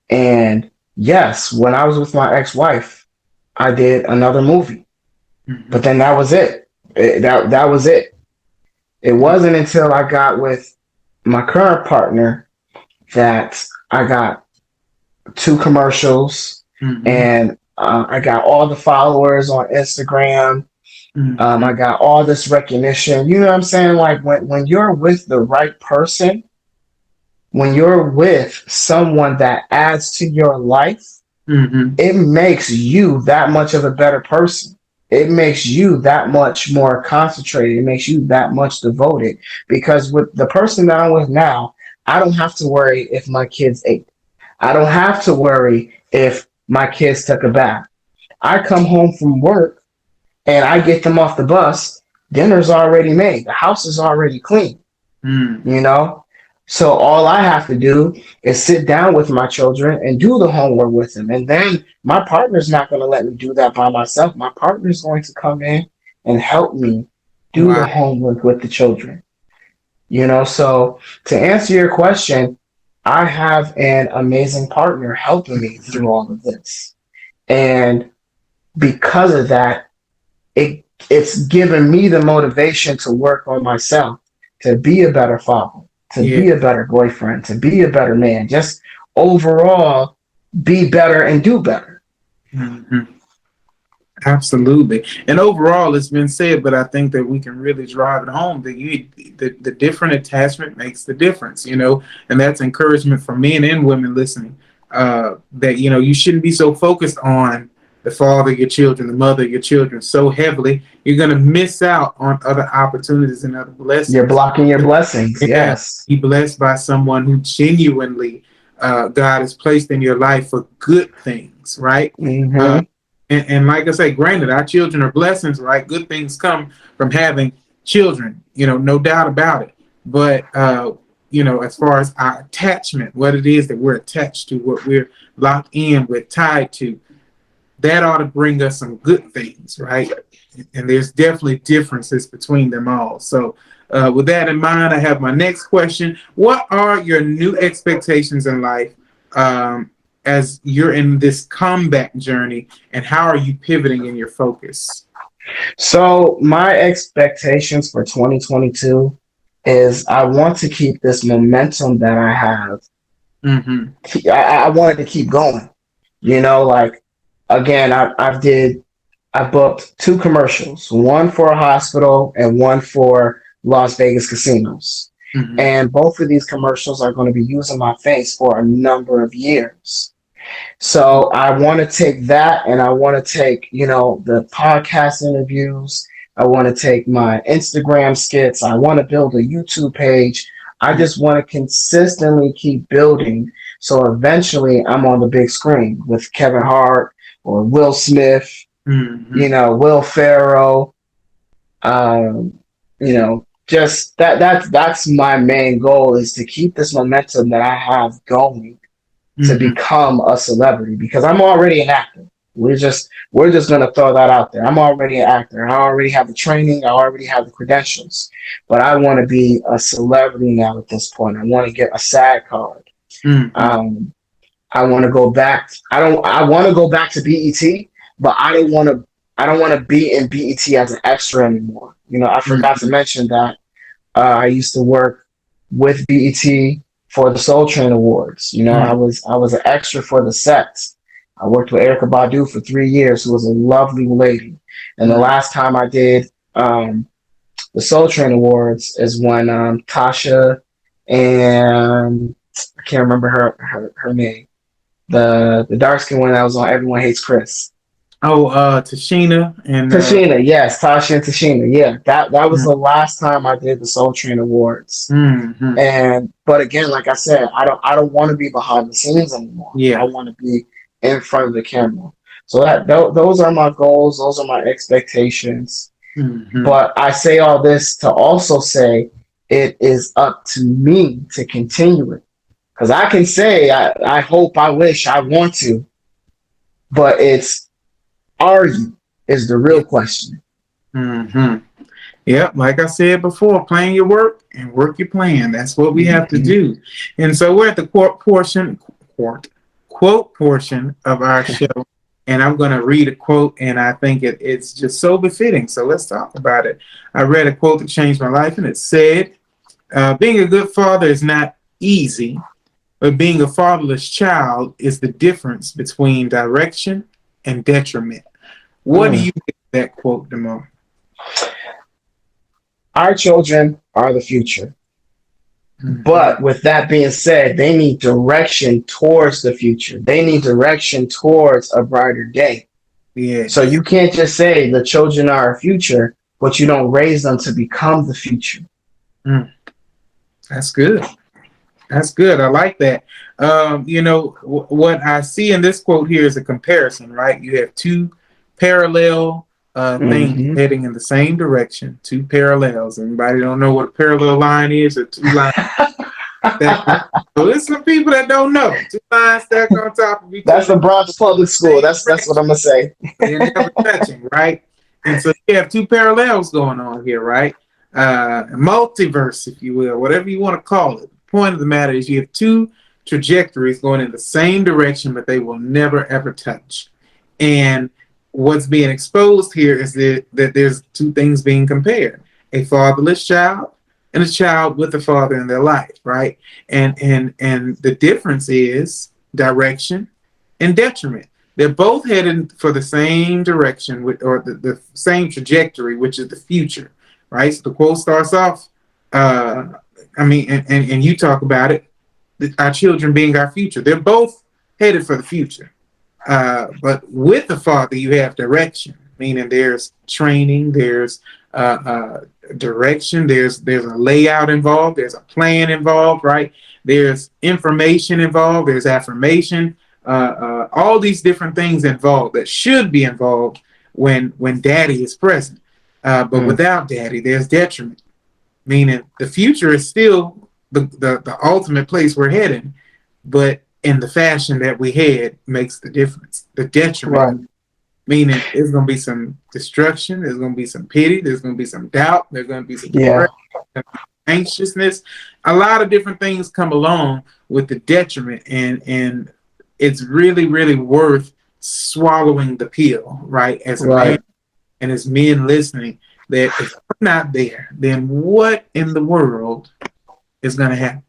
And yes, when I was with my ex-wife, I did another movie, Mm-hmm. but then that was it. That was it. It wasn't until I got with my current partner that I got two commercials, Mm-hmm. and I got all the followers on Instagram. Mm-hmm. I got all this recognition. You know what I'm saying? Like when you're with the right person, when you're with someone that adds to your life, Mm-hmm. it makes you that much of a better person. It makes you that much more concentrated. It makes you that much devoted. Because with the person that I'm with now, I don't have to worry if my kids ate. I don't have to worry if my kids took a bath. I come home from work and I get them off the bus. Dinner's already made. The house is already clean. You know? So all I have to do is sit down with my children and do the homework with them. And then my partner's not going to let me do that by myself. My partner's going to come in and help me do the Wow. homework with the children. You know, so to answer your question, I have an amazing partner helping me through all of this. And because of that, it's given me the motivation to work on myself, to be a better father, to Yeah. be a better boyfriend, to be a better man, just overall be better and do better. Mhm. Absolutely. And overall, it's been said, but I think that we can really drive it home that the different attachment makes the difference, you know, and that's encouragement for men and women listening. That, you know, you shouldn't be so focused on the father of your children, the mother of your children so heavily. You're going to miss out on other opportunities and other You're blessings. blocking your blessings. Yeah. Yes. Be blessed by someone who genuinely God has placed in your life for good things, right? Mm-hmm. And like I say, granted, our children are blessings, right? Good things come from having children, you know, no doubt about it. But, you know, as far as our attachment, what it is that we're attached to, what we're locked in, we're tied to, that ought to bring us some good things, right? And there's definitely differences between them all. So with that in mind, I have my next question. What are your new expectations in life as you're in this comeback journey, and how are you pivoting in your focus? So my expectations for 2022 is I want to keep this momentum that I have. Mm-hmm. I wanted to keep going. You know, like again, I booked two commercials, one for a hospital and one for Las Vegas casinos. Mm-hmm. And both of these commercials are going to be using my face for a number of years. So I want to take that and I want to take, you know, the podcast interviews. I want to take my Instagram skits. I want to build a YouTube page. I just want to consistently keep building. So eventually I'm on the big screen with Kevin Hart or Will Smith, Mm-hmm. you know, Will Ferrell. You know, just that's my main goal is to keep this momentum that I have going to Mm-hmm. become a celebrity because I'm already an actor. We're just gonna throw that out there. I'm already an actor. I already have the training. I already have the credentials. But I want to be a celebrity now at this point. I want to get a SAG card. Mm-hmm. I want to go back. I want to go back to BET, but I don't want to. I don't want to be in BET as an extra anymore. You know, I forgot to mention that I used to work with BET for the Soul Train Awards. You know, I was an extra for the sets. I worked with Erica Badu for 3 years, who was a lovely lady. And the last time I did the Soul Train Awards is when Tasha and I can't remember her name. The dark skin one that was on Everyone Hates Chris. Oh, Tashina and Tashina, yes, Tasha and Tashina, yeah. That was the last time I did the Soul Train Awards. mm-hmm. And but again, like I said, I don't want to be behind the scenes anymore. Yeah. I want to be in front of the camera. So those are my goals. Those are my expectations. Mm-hmm. But I say all this to also say it is up to me to continue it. Because I can say I hope, I wish, I want to, but it's are you is the real question. Mm-hmm. Yep, like I said before, plan your work and work your plan. That's what we have to do. And so we're at the quote portion of our show. And I'm going to read a quote, and I think it's just so befitting. So let's talk about it. I read a quote that changed my life, and it said, being a good father is not easy, but being a fatherless child is the difference between direction and detriment. What do you think of that quote, DeMarr? Our children are the future. Mm-hmm. But with that being said, they need direction towards the future. They need direction towards a brighter day. Yeah. So you can't just say the children are our future, but you don't raise them to become the future. That's good. That's good. I like that. What I see in this quote here is a comparison, right? You have two parallel things Hmm. heading in the same direction, two parallels. Anybody don't know what a parallel line is, or two lines stacked on? So there's some people that don't know. Two lines stacked on top of each That's other, the Bronx Public School. same That's what direction. I'm gonna say. They're never touching, right? And so you have two parallels going on here, right? Multiverse, if you will, whatever you want to call it. The point of the matter is you have two trajectories going in the same direction, but they will never ever touch. And what's being exposed here is that there's two things being compared: a fatherless child and a child with a father in their life, right? And the difference is direction and detriment. They're both headed for the same direction, or the same trajectory, which is the future, right? So the quote starts off, and you talk about it, our children being our future. They're both headed for the future. But with the father, you have direction, meaning there's training, there's direction, there's a layout involved, there's a plan involved, right? There's information involved, there's affirmation, all these different things involved that should be involved when daddy is present. But without daddy, there's detriment, meaning the future is still the ultimate place we're heading, but in the fashion that we had makes the difference. The detriment, Right. meaning there's going to be some destruction, there's going to be some pity, there's going to be some doubt, there's going to be some Yeah. anxiousness. A lot of different things come along with the detriment, and it's really, really worth swallowing the pill, right? As a Right. man and as men listening, that if we're not there, then what in the world is going to happen?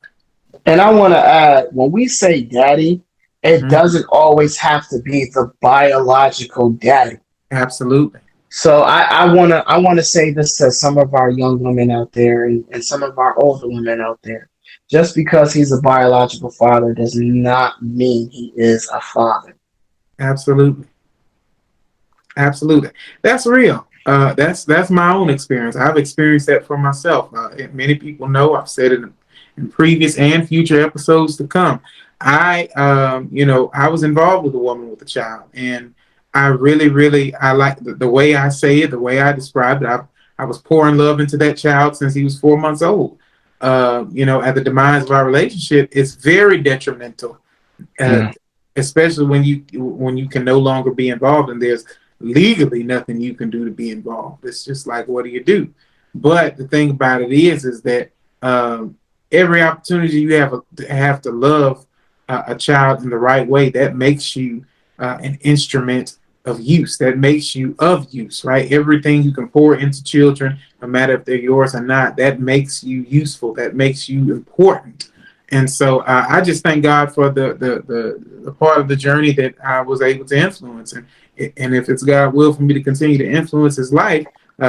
And I want to add, when we say daddy, it doesn't always have to be the biological daddy. Absolutely. So I wanna say this to some of our young women out there, and some of our older women out there. Just because he's a biological father does not mean he is a father. Absolutely. Absolutely. That's real. That's my own experience. I've experienced that for myself. Many people know. I've said it in previous and future episodes to come. I was involved with a woman with a child, and I really, really, I like the way I say it, the way I described it. I was pouring love into that child since he was 4 months old. At the demise of our relationship, it's very detrimental, Mm. especially when you can no longer be involved, and there's legally nothing you can do to be involved. It's just like, what do you do? But the thing about it is that every opportunity you have to love a child in the right way, that makes you an instrument of use. That makes you of use, right? Everything you can pour into children, no matter if they're yours or not, that makes you useful. That makes you important. And so I just thank God for the part of the journey that I was able to influence. And if it's God's will for me to continue to influence his life,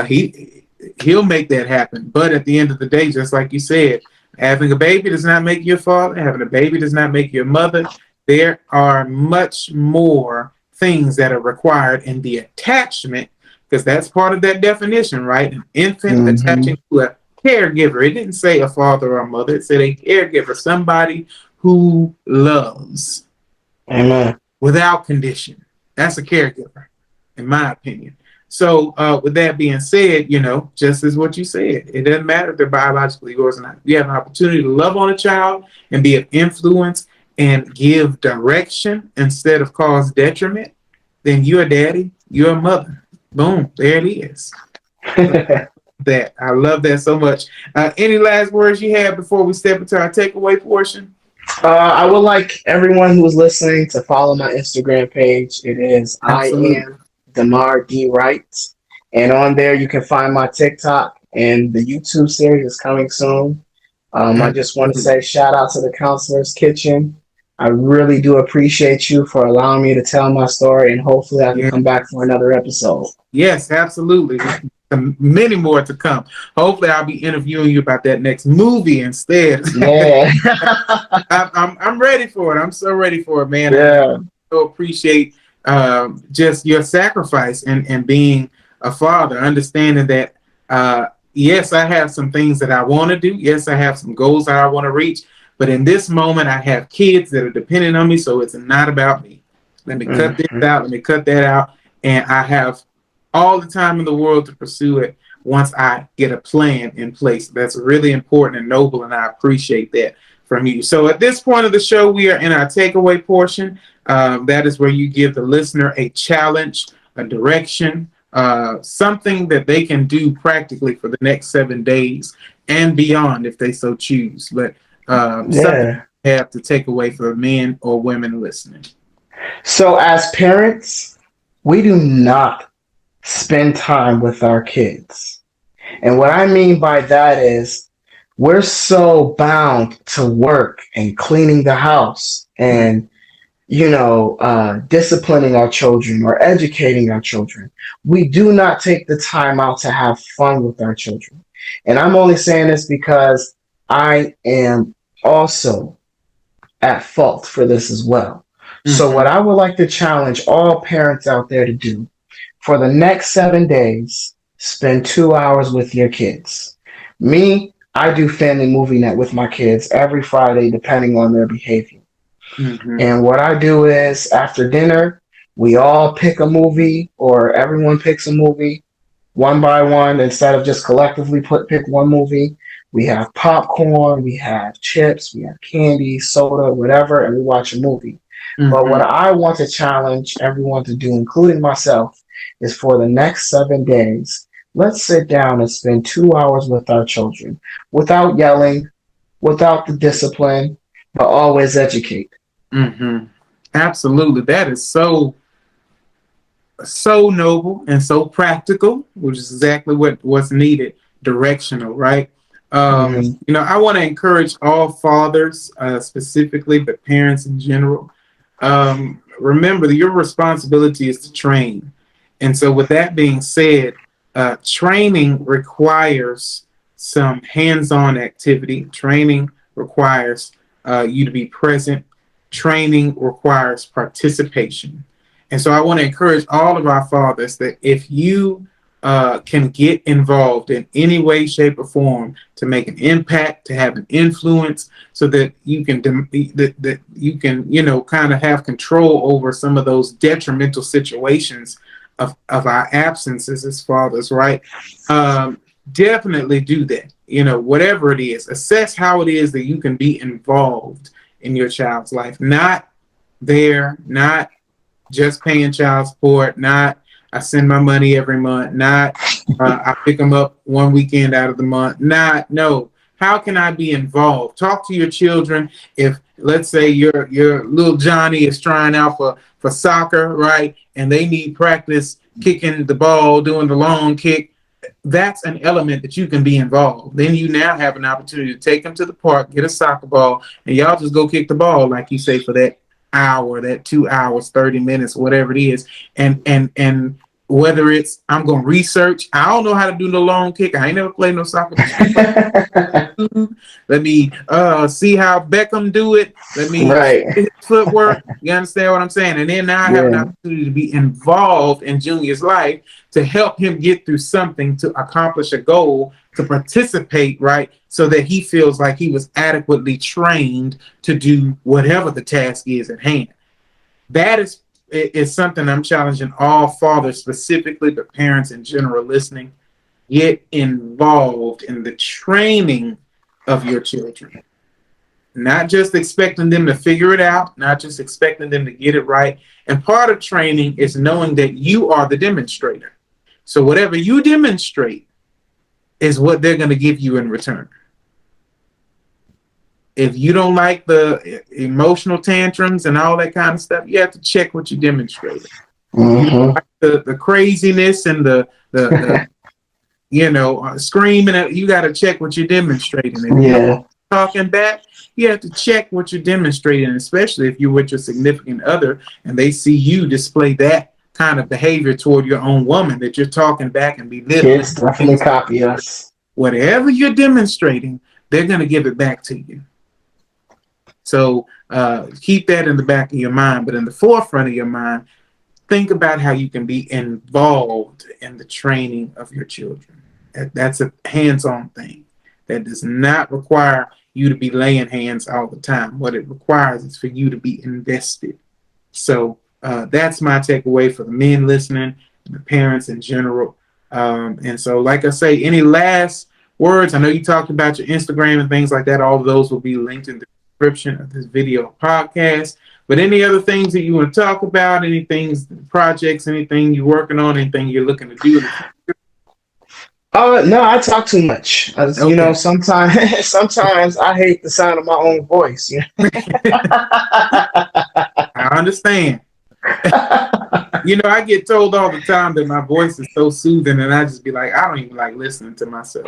he'll make that happen. But at the end of the day, just like you said, having a baby does not make you a father. Having a baby does not make you a mother. There are much more things that are required in the attachment, because that's part of that definition, right? An infant attaching to a caregiver. It didn't say a father or a mother. It said a caregiver, somebody who loves. Amen. Without condition. That's a caregiver, in my opinion. So with that being said, just as what you said, it doesn't matter if they're biologically yours or not. You have an opportunity to love on a child and be of influence and give direction instead of cause detriment, then you're a daddy, you're a mother. Boom, there it is. That I love that so much. Any last words you have before we step into our takeaway portion? I would like everyone who is listening to follow my Instagram page. It is Absolutely. I am DeMarr D Wright. And on there you can find my TikTok, and the YouTube series is coming soon. I just want to say shout out to the Counselor's Kitchen. I really do appreciate you for allowing me to tell my story, and hopefully I can come back for another episode. Yes, absolutely. Many more to come. Hopefully I'll be interviewing you about that next movie instead. Yeah. I'm ready for it. I'm so ready for it, man. Yeah. I so appreciate just your sacrifice and being a father, understanding that yes, I have some things that I want to do. Yes, I have some goals that I want to reach, But in this moment, I have kids that are dependent on me, so it's not about me. Let me cut this out. Let me cut that out. And I have all the time in the world to pursue it once I get a plan in place. That's really important and noble, and I appreciate that from you. So at this point of the show, we are in our takeaway portion. That is where you give the listener a challenge, a direction, something that they can do practically for the next 7 days and beyond if they so choose. But something you have to take away for men or women listening. So as parents, we do not spend time with our kids. And what I mean by that is we're so bound to work and cleaning the house and, disciplining our children or educating our children. We do not take the time out to have fun with our children. And I'm only saying this because I am also at fault for this as well. So what I would like to challenge all parents out there to do for the next 7 days, spend 2 hours with your kids. Me, I do family movie night with my kids every Friday, depending on their behavior. And what I do is after dinner, we all pick a movie, or everyone picks a movie one by one instead of just collectively pick one movie. We have popcorn, we have chips, we have candy, soda, whatever, and we watch a movie. But what I want to challenge everyone to do, including myself, is for the next 7 days, let's sit down and spend 2 hours with our children without yelling, without the discipline, but always educate. Absolutely. That is so noble and so practical, which is exactly what's needed. Directional, right? I want to encourage all fathers, specifically, but parents in general. Remember that your responsibility is to train. And so with that being said, training requires some hands-on activity. Training requires you to be present. Training requires participation. And so I want to encourage all of our fathers that if you can get involved in any way, shape, or form to make an impact, to have an influence, so that you can kind of have control over some of those detrimental situations of our absences as fathers, right? Definitely do that. Whatever it is, assess how it is that you can be involved in your child's life. Not just paying child support, not I send my money every month, not I pick them up one weekend out of the month, no. How can I be involved? Talk to your children. If, let's say, your little Johnny is trying out for soccer, right, and they need practice kicking the ball, doing the long kick, that's an element that you can be involved. Then you now have an opportunity to take them to the park, get a soccer ball, and y'all just go kick the ball, like you say, for that hour, that 2 hours, 30 minutes, whatever it is. And whether it's I'm going to research, I don't know how to do the long kick. I ain't never played no soccer. Let me see how Beckham do it. Let me see his footwork. You understand what I'm saying? And then now I have an opportunity to be involved in Junior's life to help him get through something, to accomplish a goal, to participate, right? So that he feels like he was adequately trained to do whatever the task is at hand. That is something I'm challenging all fathers specifically, but parents in general listening. Get involved in the training of your children. Not just expecting them to figure it out, not just expecting them to get it right. And part of training is knowing that you are the demonstrator. So whatever you demonstrate is what they're going to give you in return. If you don't like the emotional tantrums and all that kind of stuff, you have to check what you demonstrated. You don't like the craziness and the screaming, you got to check what you're demonstrating. If you're talking back, you have to check what you're demonstrating, especially if you're with your significant other and they see you display that kind of behavior toward your own woman, that you're talking back and belittling. Kids definitely copy us. Whatever you're demonstrating, they're going to give it back to you. So keep that in the back of your mind, but in the forefront of your mind, think about how you can be involved in the training of your children. That's a hands-on thing that does not require you to be laying hands all the time. What it requires is for you to be invested. So that's my takeaway for the men listening and the parents in general. And so, like I say, any last words? I know you talked about your Instagram and things like that. All of those will be linked in the description of this video podcast. But any other things that you want to talk about, any things, projects, anything you're working on, anything you're looking to do? No, I talk too much. Okay. You know, sometimes sometimes I hate the sound of my own voice. You know? I understand. You know, I get told all the time that my voice is so soothing, and I just be like, I don't even like listening to myself.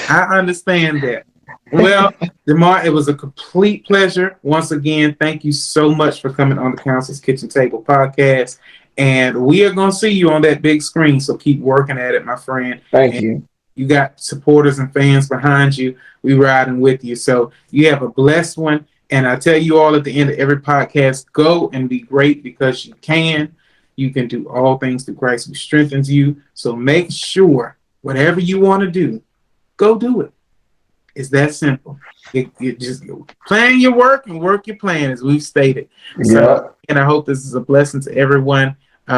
I understand that. Well, DeMarr, it was a complete pleasure. Once again, thank you so much for coming on the Counselor's Kitchen Table podcast. And we are going to see you on that big screen, so keep working at it, my friend. Thank you. You got supporters and fans behind you. We riding with you. So you have a blessed one. And I tell you all at the end of every podcast, go and be great because you can. You can do all things through Christ who strengthens you. So make sure whatever you want to do, go do it. It's that simple. You just plan your work and work your plan, as we've stated. So, and I hope this is a blessing to everyone.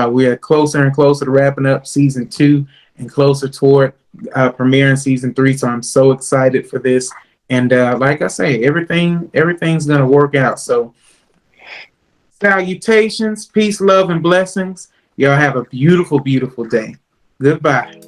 We are closer and closer to wrapping up season 2 and closer toward premiering season 3. So I'm so excited for this. And like I say, everything's going to work out. So salutations, peace, love, and blessings. Y'all have a beautiful, beautiful day. Goodbye.